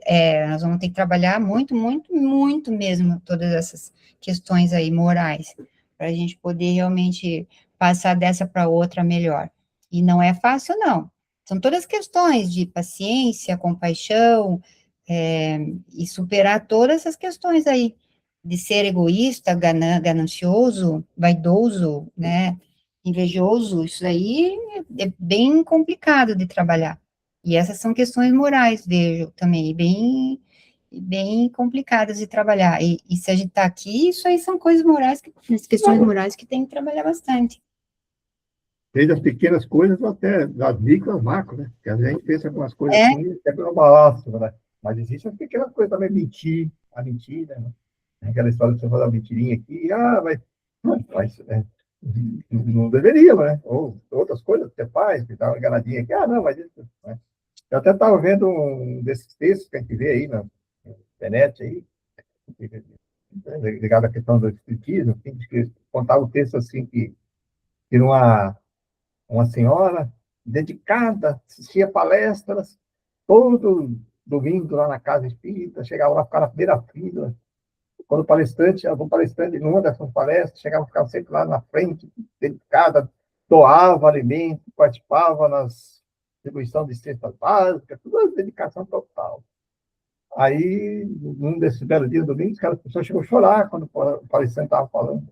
nós vamos ter que trabalhar muito, muito, muito mesmo todas essas questões aí morais, para a gente poder realmente passar dessa para outra melhor. E não é fácil, não. São todas questões de paciência, compaixão, e superar todas essas questões aí, de ser egoísta, ganancioso, vaidoso, né, invejoso, isso aí é bem complicado de trabalhar. E essas são questões morais, vejo também, bem complicadas de trabalhar. E se a gente está aqui, isso aí são coisas morais, questões morais que tem que trabalhar bastante. Desde as pequenas coisas até das micro às macro, né? Porque às vezes a gente pensa algumas coisas É, assim, é pelo balanço, né? Mas existem as pequenas coisas também, mentir, a mentira, né? Aquela história de você fazer uma mentirinha aqui, mas não deveria, né? Ou outras coisas que você faz, que dá uma enganadinha aqui, não, mas isso, né? Eu até estava vendo um desses textos que a gente vê aí na internet, aí, ligado à questão do espiritismo, que contava o texto assim, que uma senhora dedicada, assistia palestras, todo domingo lá na casa espírita, chegava lá, ficava na primeira fila, quando o palestrante, algum palestrante numa dessas palestras, chegava, ficava sempre lá na frente, dedicada, doava alimento, participava nas distribuição de cestas básicas, tudo dedicação total. Aí, num desses belos dias, domingo, a pessoa chegou a chorar quando o palestrante estava falando.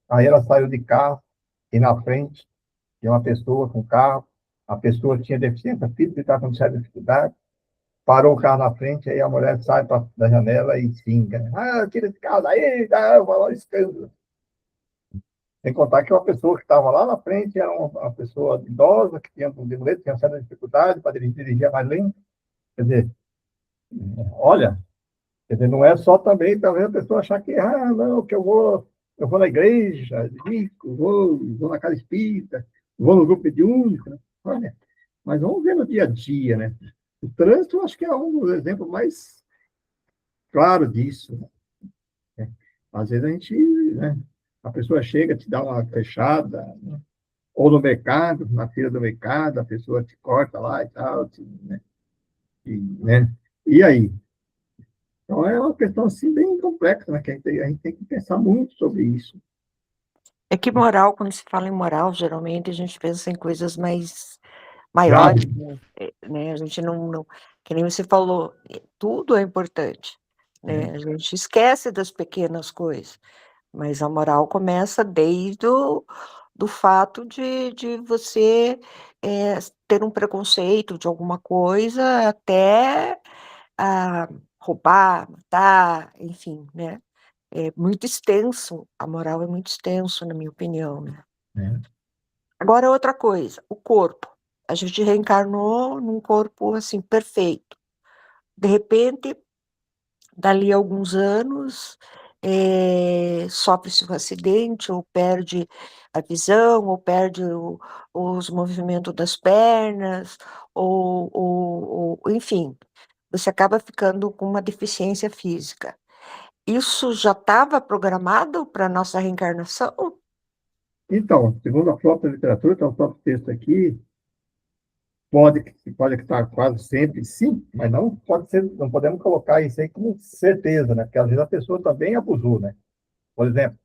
Aí ela saiu de carro e na frente tinha uma pessoa com carro, a pessoa tinha deficiência física e estava com certa dificuldade, parou o carro na frente, aí a mulher sai da janela e xinga. Tira esse carro daí, dá um escândalo. Sem contar que uma pessoa que estava lá na frente era uma pessoa idosa, que tinha um muleta, tinha certa dificuldade para dirigir mais lento. Quer dizer, olha, quer dizer, não é só também, talvez a pessoa achar que, não, que eu vou na igreja, vou na casa espírita, vou no grupo mediúnico, né? Olha, mas vamos ver no dia a dia, né? O trânsito, eu acho que é um dos exemplos mais claros disso, né? Às vezes a gente, né? A pessoa chega, te dá uma fechada, né? Ou no mercado, na fila do mercado, a pessoa te corta lá e tal, né? Né? E aí? Então, é uma questão assim bem complexa, né? Que a gente tem que pensar muito sobre isso. É que moral, quando se fala em moral, geralmente a gente pensa em coisas mais Grave. maiores, né? A gente não, que nem você falou, tudo é importante, né? Né? A gente esquece das pequenas coisas, mas a moral começa desde do fato de você ter um preconceito de alguma coisa até roubar, matar, enfim, né? É muito extenso, a moral é muito extenso, na minha opinião, né? Né? Agora, outra coisa, o corpo. A gente reencarnou num corpo, assim, perfeito. De repente, dali a alguns anos, sofre-se um acidente, ou perde a visão, ou perde os movimentos das pernas, enfim, você acaba ficando com uma deficiência física. Isso já estava programado para a nossa reencarnação? Então, segundo a própria literatura, tem o próprio texto aqui, pode estar quase sempre sim, mas não pode ser, não podemos colocar isso aí como certeza, né? Porque às vezes a pessoa também abusou, né? Por exemplo,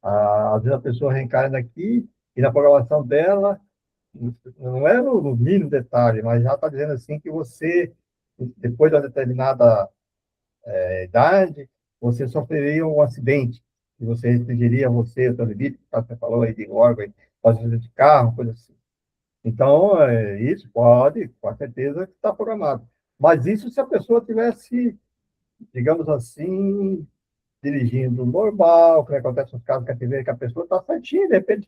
às vezes a pessoa reencarna aqui e na programação dela, não é no mínimo detalhe, mas já está dizendo assim que você, depois de uma determinada idade, você sofreria um acidente, e você restringiria você, o seu limite, que você falou aí de órgão, pode fazer de carro, coisa assim. Então, isso pode, com certeza, está programado. Mas isso se a pessoa tivesse, digamos assim, dirigindo normal, que acontece nos casos que a gente vê que a pessoa está certinha, de repente,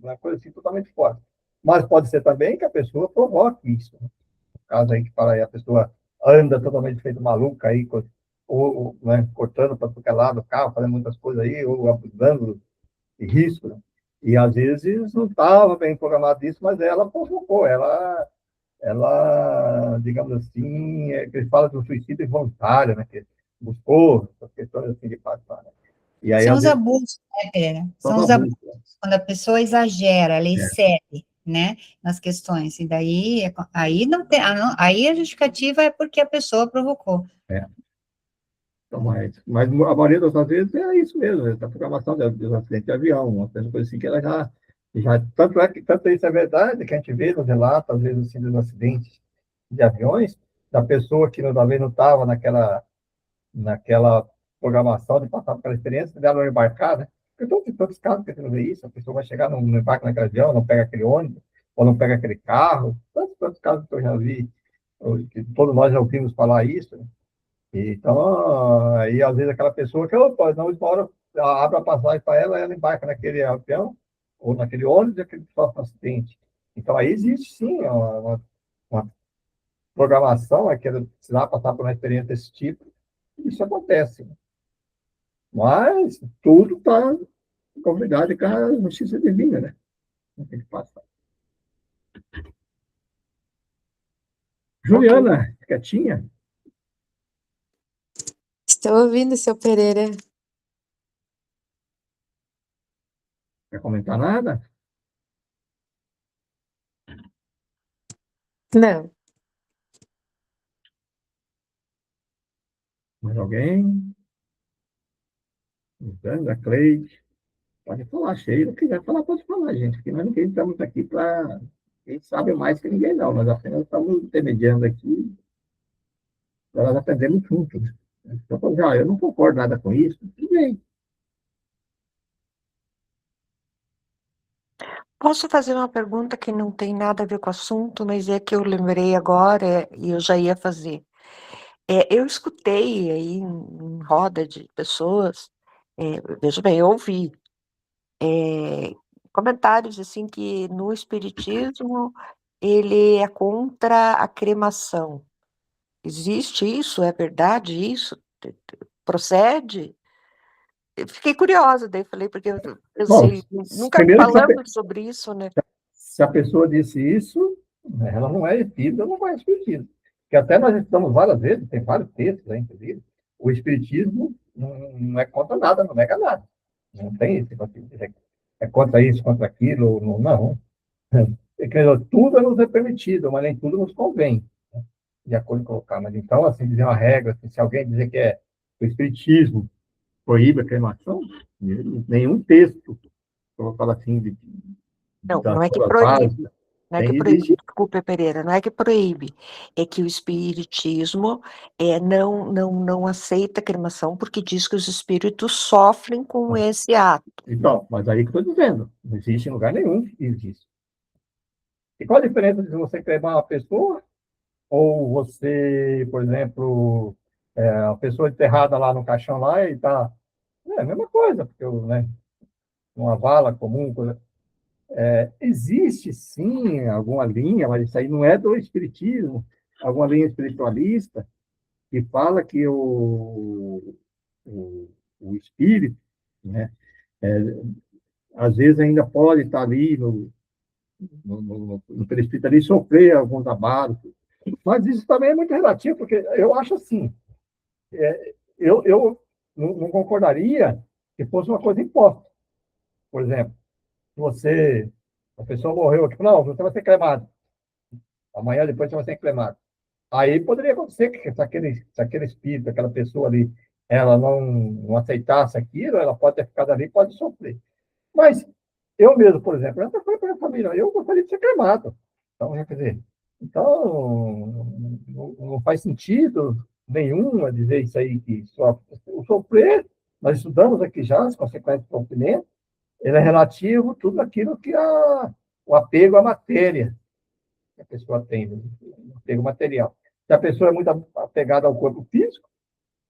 uma coisa assim totalmente fora. Mas pode ser também que a pessoa provoque isso, né? No caso aí que fala aí, a pessoa anda totalmente feito maluca aí, ou né, cortando para qualquer lado o carro, fazendo muitas coisas aí, ou abusando de risco, né? E às vezes não estava bem programado isso, mas ela provocou, ela, digamos assim, que eles falam do suicídio involuntário, né? Que buscou essas questões assim de passar, né? E aí, São às os vezes, abusos, né, Pera? só São da os abusos, busca. quando a pessoa exagera, ela É, excede, né, nas questões, e daí, aí não tem, aí a justificativa é porque a pessoa provocou. é. Então, mas a maioria das vezes é isso mesmo, a programação dos acidentes de avião, uma coisa assim que ela tanto é que, tanto isso é verdade, que a gente vê nos relatos, às vezes, assim, dos acidentes de aviões, da pessoa que, talvez, não estava naquela programação de passar por aquela experiência, dela embarcar, né? Porque todos os casos que a gente não vê isso, a pessoa vai chegar, não embarca naquele avião, não pega aquele ônibus, ou não pega aquele carro, tantos casos que eu já vi, que todos nós já ouvimos falar isso, né? Então, aí às vezes aquela pessoa que, opa, não, uma hora abre a passagem para ela, ela embarca naquele avião ou naquele ônibus e aquele sofre um acidente. Então, aí existe sim uma programação, é que ela precisar passar por uma experiência desse tipo, isso acontece. Mas tudo está convidado com a justiça divina, né? Não tem que passar. Ok. Juliana, quietinha, Estou ouvindo, seu Pereira. quer comentar nada? Não, Mais alguém? A Cleide? Pode falar, Sheila. Quiser falar, pode falar, gente. Porque nós não estamos aqui para. Quem sabe mais que ninguém, não. Nós apenas estamos intermediando aqui para nós aprendermos juntos. Né? Então, já, eu não concordo nada com isso. Tudo bem. Posso fazer uma pergunta que não tem nada a ver com o assunto, mas é que eu lembrei agora e eu já ia fazer. Eu escutei aí em roda de pessoas, veja bem, eu ouvi comentários assim que no espiritismo ele é contra a cremação. Existe isso? É verdade isso? Procede? Eu fiquei curiosa, daí falei, porque eu Bom, pensei, nunca primeiro que falamos sobre isso, né? se a pessoa disse isso, ela não é espírita, não vai espiritismo. Que até nós estudamos várias vezes, tem vários textos aí, inclusive, o espiritismo não é contra nada, não nega nada. Não tem esse tipo de é contra isso, contra aquilo, não. Quer dizer, tudo nos é permitido, mas nem tudo nos convém, né? De acordo com colocar. Mas então, assim, dizer uma regra, assim, se alguém dizer que o espiritismo proíbe a cremação, nenhum texto colocado assim Não, da não é que sua proíbe, base, não é que proíbe, existe. desculpa, Pereira, não é que proíbe, é que o espiritismo não aceita a cremação porque diz que os espíritos sofrem com esse ato. Então, mas aí que eu estou dizendo, não existe em lugar nenhum que existe. E qual a diferença de você cremar uma pessoa ou você, por exemplo, a pessoa enterrada lá no caixão lá e está. É a mesma coisa, porque né, uma vala comum. Existe sim alguma linha, mas isso aí não é do espiritismo, alguma linha espiritualista que fala que o, o espírito, né, é, às vezes ainda pode estar ali no perispírito ali sofrer alguns abalos. Mas isso também é muito relativo, porque eu acho assim, eu não concordaria que fosse uma coisa imposta. Por exemplo, se a pessoa morreu aqui, não, você vai ser cremado. Amanhã depois você vai ser cremado. Aí poderia acontecer que se aquele espírito, aquela pessoa ali, ela não aceitasse aquilo, ela pode ter ficado ali e pode sofrer. Mas eu mesmo, por exemplo, eu nunca falei para a minha família, eu gostaria de ser cremado. Então, quer dizer, não faz sentido nenhum dizer isso aí, que o sofrer, nós estudamos aqui já as consequências do sofrimento, ele é relativo a tudo aquilo que o apego à matéria que a pessoa tem, né? O apego material. Se a pessoa é muito apegada ao corpo físico,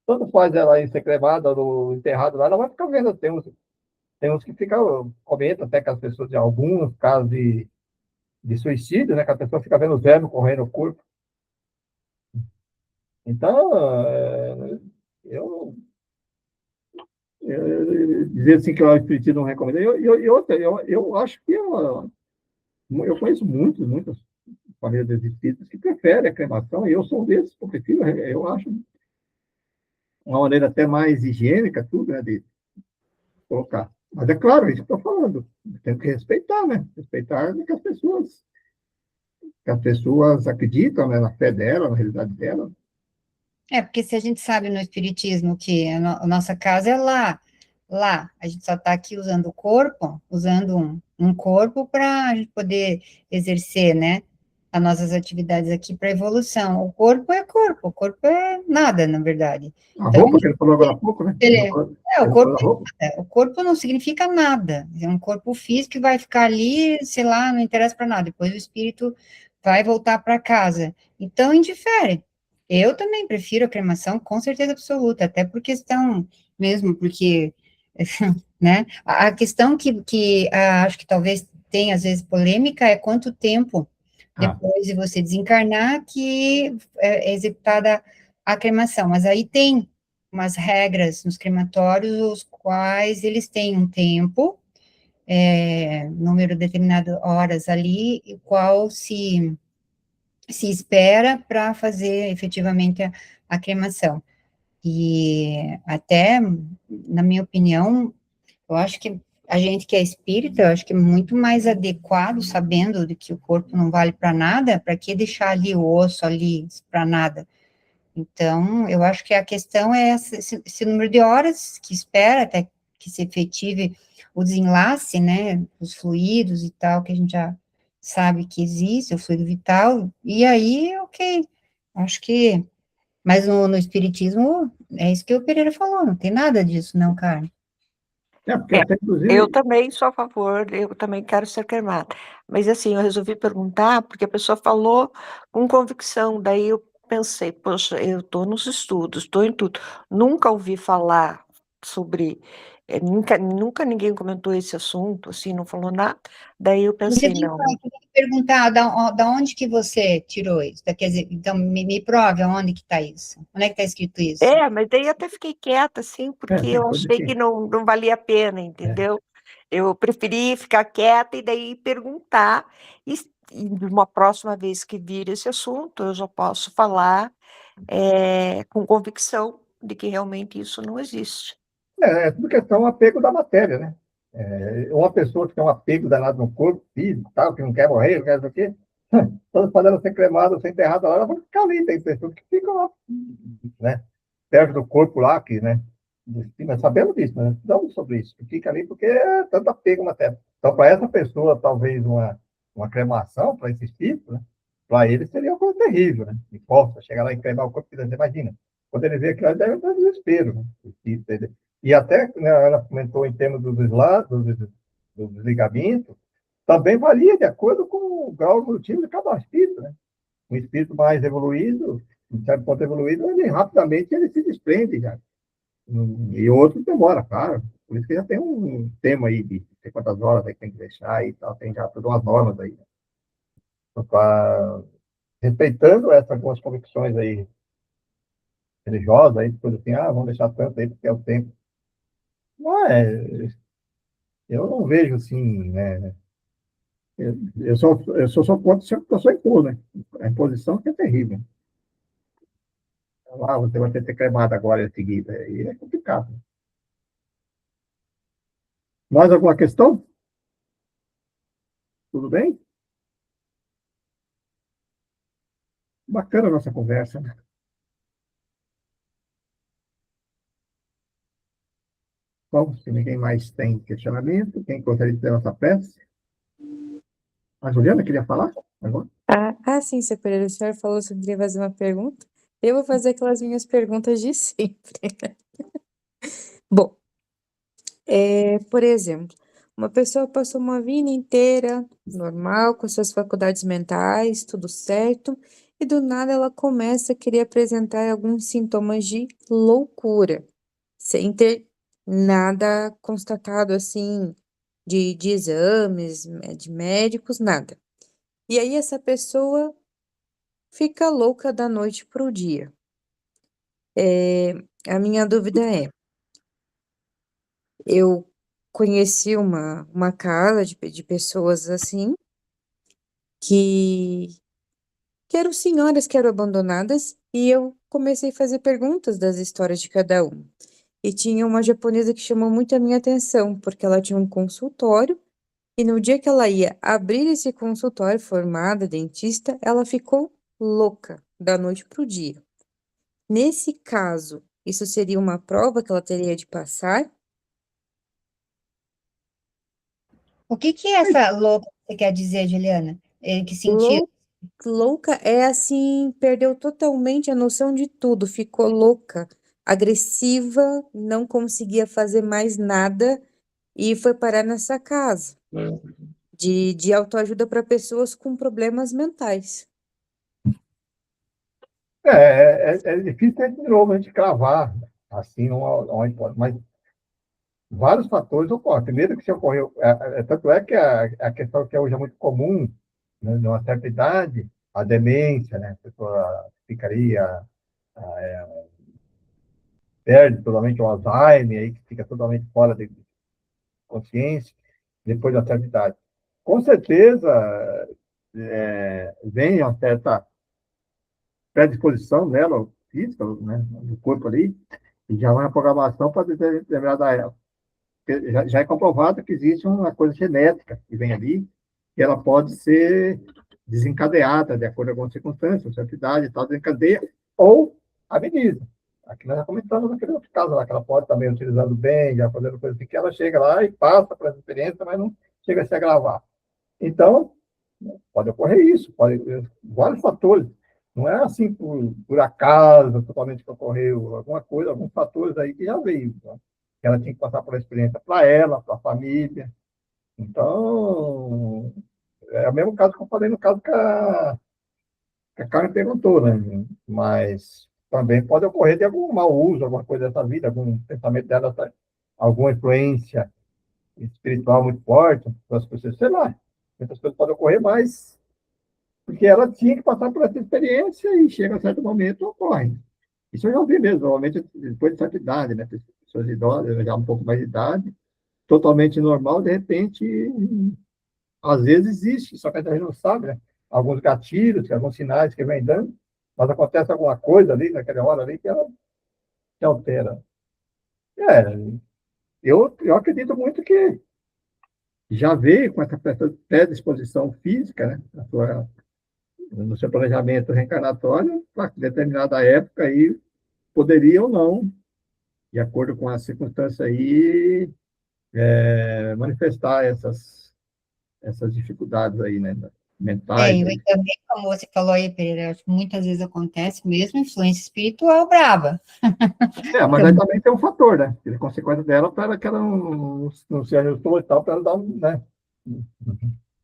tanto faz ela ir ser cremada ou enterrada lá, ela vai ficar vendo. Tem uns que ficam, comentam até que as pessoas, de alguns casos de suicídio, né, que a pessoa fica vendo os vermes correndo no corpo. Então, eu, dizer assim que o espiritismo não recomenda, eu acho que eu conheço muitas famílias espíritas que preferem a cremação, e eu sou um desses, eu prefiro, eu acho uma maneira até mais higiênica, tudo, né, de colocar. Mas é claro, é isso que eu estou falando, tem que respeitar, né? Respeitar que as pessoas acreditam, né, na fé dela, na realidade dela. Porque se a gente sabe no Espiritismo que a nossa casa é lá, a gente só está aqui usando o corpo, usando um corpo para a gente poder exercer, né, as nossas atividades aqui para evolução. O corpo é nada, na verdade. A Então, roupa que ele falou agora há pouco, né? ele, o Ele falou corpo da roupa. o corpo não significa nada, é um corpo físico que vai ficar ali, sei lá, não interessa para nada. Depois o espírito vai voltar para casa. Então, indifere. Eu também prefiro a cremação, com certeza absoluta, até por questão mesmo, porque, né, a questão que acho que talvez tenha, às vezes, polêmica é quanto tempo Ah, depois de você desencarnar que é executada a cremação. Mas aí tem umas regras nos crematórios, os quais eles têm um tempo, número determinado de horas ali, e qual se espera para fazer efetivamente a cremação. E até, na minha opinião, eu acho que a gente que é espírita, eu acho que é muito mais adequado, sabendo de que o corpo não vale para nada, para que deixar ali o osso ali para nada? Então, eu acho que a questão é esse número de horas que espera até que se efetive o desenlace, né, os fluidos e tal, que a gente já sabe que existe, o fluido vital, e aí, ok, acho que, mas no Espiritismo, é isso que o Pereira falou, não tem nada disso, não, cara. porque É, até, eu inclusive, também sou a favor, eu também quero ser cremada. Mas assim, eu resolvi perguntar porque a pessoa falou com convicção, daí eu pensei, poxa, eu estou nos estudos, estou em tudo. Nunca ouvi falar sobre, nunca ninguém comentou esse assunto, assim, não falou nada. Daí eu Você pensei, tem não. que perguntar da onde que você tirou isso, quer dizer, então me prove aonde que está isso, onde é que está escrito isso? Mas daí eu até fiquei quieta, assim, porque tem eu coisa achei que que. não valia a pena, É. entendeu? Eu preferi ficar quieta e daí perguntar, e uma próxima vez que vir esse assunto, eu já posso falar com convicção de que realmente isso não existe. É tudo questão do apego da matéria, né? Uma pessoa que tem um apego danado no corpo, físico, tal, que não quer morrer, não quer não sei o quê, todas podendo ser cremadas, ser enterradas lá, ela vai ficar ali. Tem pessoas que ficam lá, né? Perto do corpo lá, que, né? Nós sabemos disso, né? Estudamos sobre isso. Que fica ali porque é tanto apego na terra. Então, para essa pessoa, talvez uma cremação, para esse espírito, né? Para ele seria uma coisa terrível, né? E possa chegar lá e cremar o corpo, você imagina. Quando ele vê aquilo, ele deve estar desespero, né? O espírito dele. E até, né, ela comentou em termos dos ligamentos, também varia de acordo com o grau evolutivo de cada espírito, né? Um espírito mais evoluído, um certo ponto evoluído, ele rapidamente ele se desprende já. E outro demora, claro. Por isso que já tem um tema aí de sei quantas horas aí tem que deixar e tal, tem já todas umas normas aí, né? Então, respeitando essas algumas convicções aí religiosas, aí, coisa assim, vamos deixar tanto aí porque é o tempo. Não é, eu não vejo assim, né? Eu só contra sempre que eu sou impor, né? A imposição que é terrível. Você vai ter que ser cremado agora em seguida. Aí é complicado. Mais alguma questão? Tudo bem? Bacana a nossa conversa, né? Bom, se ninguém mais tem questionamento, quem gostaria de ter nossa prece? A Juliana queria falar agora? Sim, seu Pereira, o senhor falou que eu queria fazer uma pergunta. Eu vou fazer aquelas minhas perguntas de sempre. Bom, por exemplo, uma pessoa passou uma vida inteira normal, com suas faculdades mentais, tudo certo, e do nada ela começa a querer apresentar alguns sintomas de loucura, sem ter nada constatado assim, de exames, de médicos, nada. E aí essa pessoa fica louca da noite pro dia. A minha dúvida é, eu conheci uma casa de pessoas assim, que, que eram senhoras que eram abandonadas, e eu comecei a fazer perguntas das histórias de cada um. E tinha uma japonesa que chamou muito a minha atenção, porque ela tinha um consultório, e no dia que ela ia abrir esse consultório, formada, dentista, ela ficou louca da noite pro dia. Nesse caso, isso seria uma prova que ela teria de passar? O que que é essa louca que você quer dizer, Juliana? Que sentido? Louca é assim, perdeu totalmente a noção de tudo, ficou louca, agressiva, não conseguia fazer mais nada e foi parar nessa casa de autoajuda para pessoas com problemas mentais. É difícil, de novo, a gente cravar assim, onde pode, mas vários fatores ocorrem. Primeiro que se ocorreu, tanto é que a questão que hoje é muito comum, né, numa certa idade, a demência, né, a pessoa ficaria, perde totalmente o Alzheimer, aí que fica totalmente fora de consciência, depois da certa idade. Com certeza, vem uma certa predisposição nela, física, né, do corpo ali, e já vai uma programação para determinada época. Já é comprovado que existe uma coisa genética que vem ali, que ela pode ser desencadeada de acordo com algumas circunstâncias, certa idade e tal, desencadeia, ou ameniza. Aqui nós já comentamos naquele outro caso lá, que ela pode também utilizando bem, já fazendo coisa assim, que ela chega lá e passa para essa experiência, mas não chega a se agravar. Então, pode ocorrer isso, pode vários fatores. Não é assim por acaso, totalmente que ocorreu, alguma coisa, alguns fatores aí que já veio. Né? Ela tinha que passar por uma experiência para ela, para a família. Então, é o mesmo caso que eu falei no caso que a Karen perguntou, né? Mas também pode ocorrer de algum mau uso, alguma coisa dessa vida, algum pensamento dela, alguma influência espiritual muito forte, das pessoas, sei lá. Muitas coisas podem ocorrer, mas porque ela tinha que passar por essa experiência e chega a certo momento ocorre. Isso eu já ouvi mesmo, normalmente depois de certa idade, né? Pessoas idosas, já um pouco mais de idade, totalmente normal, de repente, às vezes existe, só que a gente não sabe, né? Alguns gatilhos, alguns sinais que vem dando, mas acontece alguma coisa ali, naquela hora ali, que ela se altera. É, eu acredito muito que já veio com essa predisposição física, né? No seu planejamento reencarnatório, para determinada época aí poderia ou não, de acordo com as circunstâncias aí, manifestar essas dificuldades aí, né? Mentais. E Aí. também, como você falou aí, Pereira, acho que muitas vezes acontece mesmo influência espiritual brava. Mas aí Também. também tem um fator, né? Ele consequência dela para que ela não se ajustou e tal, para ela dar um, né?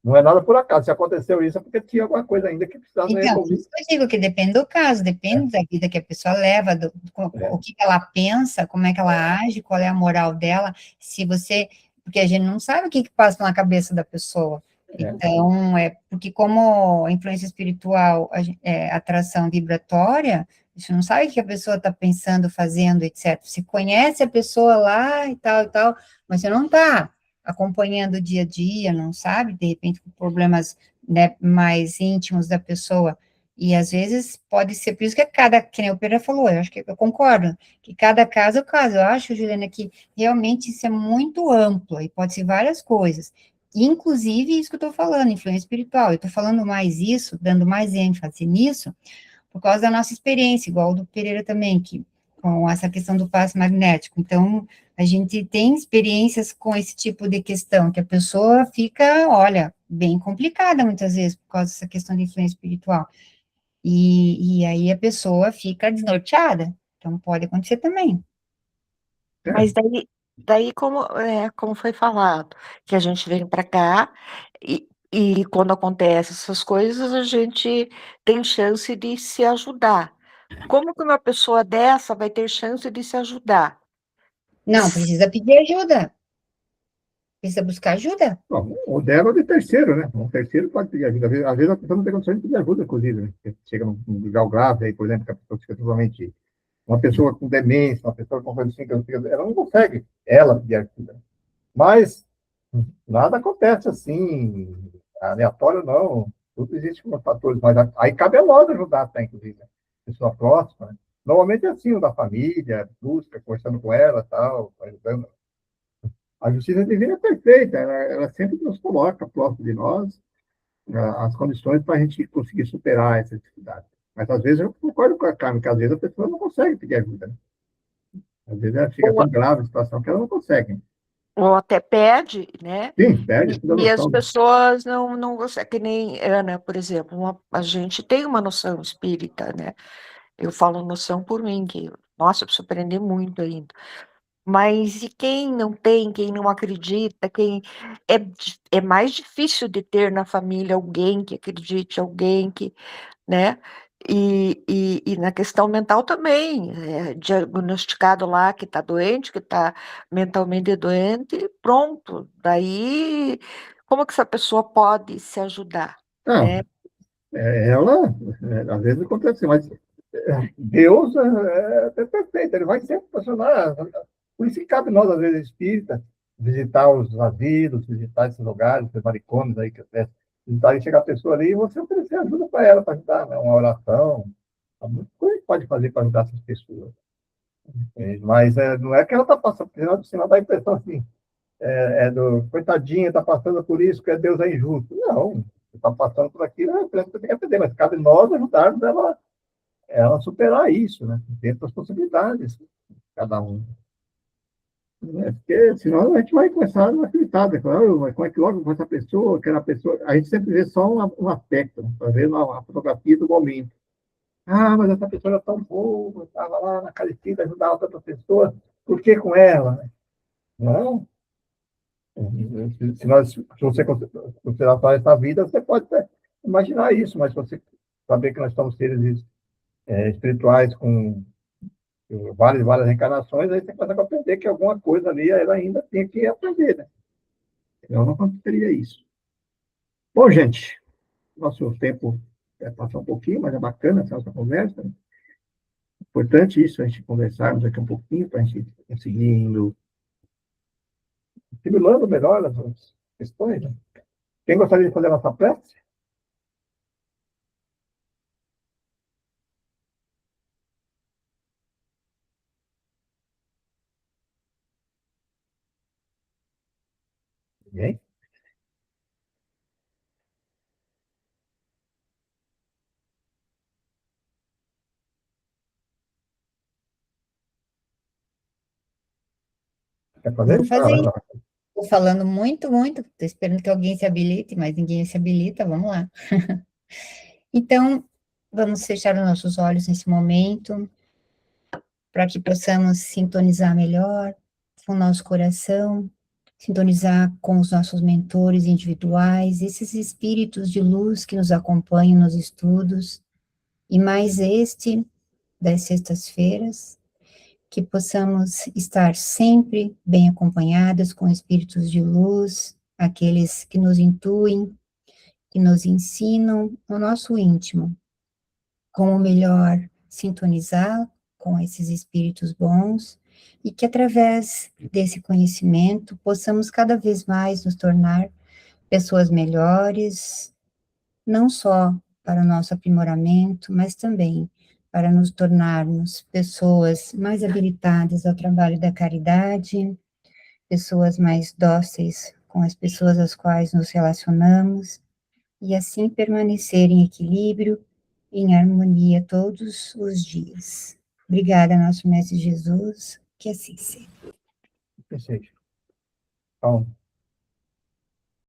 Não é nada por acaso. Se aconteceu isso, é porque tinha alguma coisa ainda que precisava ser Então, por resolvida. isso que eu digo que depende do caso, É, depende da vida que a pessoa leva, o é, que ela pensa, como é que ela age, qual é a moral dela, se você, porque a gente não sabe o que passa na cabeça da pessoa. é. Então, porque como a influência espiritual é atração vibratória, a gente não sabe o que a pessoa está pensando, fazendo, etc. Você conhece a pessoa lá e tal, mas você não está acompanhando o dia a dia, não sabe, de repente, com problemas, né, mais íntimos da pessoa. E às vezes pode ser, por isso que que nem o Pedro falou, eu acho que eu concordo, que cada caso é um caso. Eu acho, Juliana, que realmente isso é muito amplo e pode ser várias coisas. Inclusive, isso que eu estou falando, influência espiritual. Eu estou falando mais isso, dando mais ênfase nisso, por causa da nossa experiência, igual do Pereira também, que com essa questão do passe magnético. Então, a gente tem experiências com esse tipo de questão, que a pessoa fica, olha, bem complicada muitas vezes, por causa dessa questão de influência espiritual. E aí a pessoa fica desnorteada. Então, pode acontecer também. Mas daí como foi falado, que a gente vem para cá e quando acontecem essas coisas, a gente tem chance de se ajudar. Como que uma pessoa dessa vai ter chance de se ajudar? Não, precisa pedir ajuda, precisa buscar ajuda. Bom, o dela ou de terceiro, né? Um terceiro pode pedir ajuda. Às vezes a pessoa não tem condição de pedir ajuda, inclusive, né? Porque chega num grau grave, aí, por exemplo, que a pessoa fica totalmente. Uma pessoa com demência, uma pessoa com coisa assim, ela não consegue, ela, pedir ajuda. Mas nada acontece assim, aleatório, não. Tudo existe com fatores, mas aí cabe a nós ajudar, até, inclusive, né? Pessoa próxima. Né? Normalmente é assim, o da família, busca, conversando com ela, tal, ajudando. A justiça divina é perfeita, ela sempre nos coloca próximo de nós as condições para a gente conseguir superar essa dificuldade. Mas às vezes eu concordo com a Carmen, que às vezes a pessoa não consegue pedir ajuda. Né? Às vezes ela fica Ou, tão grave a situação que ela não consegue. ou até pede, né? Sim, perde toda a E as noção. Né? pessoas não conseguem, que nem Ana, por exemplo, a gente tem uma noção espírita, né? Eu falo noção por mim, que, nossa, eu preciso aprender muito ainda. Mas e quem não tem, quem não acredita, é mais difícil de ter na família alguém que acredite, alguém que, né? E na questão mental também, diagnosticado lá que está doente, que está mentalmente doente, pronto. Daí, como que essa pessoa pode se ajudar, Não, né? ela, às vezes acontece, assim, mas Deus é perfeito, ele vai sempre funcionar. Por isso que cabe nós, às vezes, espíritas, visitar os asilos, visitar esses lugares, esses manicômios aí, que até visitar e chegar a pessoa ali e você oferecer ajuda para ela, para ajudar, né? Uma oração, há muita coisa que pode fazer para ajudar essas pessoas. Mas não é que ela está passando, porque senão dá a impressão assim, coitadinha, está passando por isso, que Deus é injusto. Não, você está passando por aquilo, você tem que aprender, mas cabe nós ajudarmos ela superar isso, né? Dentro das possibilidades, cada um. Né? Porque senão a gente vai começar a não acreditar, né? Mas como é que logo com essa pessoa, aquela pessoa, a gente sempre vê só um aspecto, né? Tá vendo a fotografia do momento. Ah, mas essa pessoa era tão boa, estava lá na Calicida, ajudava outra pessoa, por que com ela? Né? Não, se você considerar só essa vida, você pode até imaginar isso, mas se você saber que nós somos seres espirituais com várias reencarnações, aí você começa a aprender que alguma coisa ali ela ainda tem que aprender, né? Eu não aconteceria isso. Bom, gente, nosso tempo passou um pouquinho, mas é bacana essa nossa conversa. Né? Importante isso, a gente conversarmos aqui um pouquinho, para a gente conseguir indo simulando melhor as questões. Né? Quem gostaria de fazer a nossa prece? Ninguém? Quer fazer? Vou fazer. Vai lá. Estou falando muito, muito. Estou esperando que alguém se habilite, estou falando muito, muito. Estou esperando que alguém se habilite, mas ninguém se habilita. Vamos lá. Então, vamos fechar os nossos olhos nesse momento, para que possamos sintonizar melhor com o nosso coração, sintonizar com os nossos mentores individuais, esses espíritos de luz que nos acompanham nos estudos, e mais este das sextas-feiras, que possamos estar sempre bem acompanhados com espíritos de luz, aqueles que nos intuem, que nos ensinam no nosso íntimo como melhor sintonizar com esses espíritos bons e que através desse conhecimento possamos cada vez mais nos tornar pessoas melhores, não só para o nosso aprimoramento, mas também para nos tornarmos pessoas mais habilitadas ao trabalho da caridade, pessoas mais dóceis com as pessoas às quais nos relacionamos, e assim permanecer em equilíbrio, em harmonia todos os dias. Obrigada, nosso Mestre Jesus, que assim seja. Que seja. Então,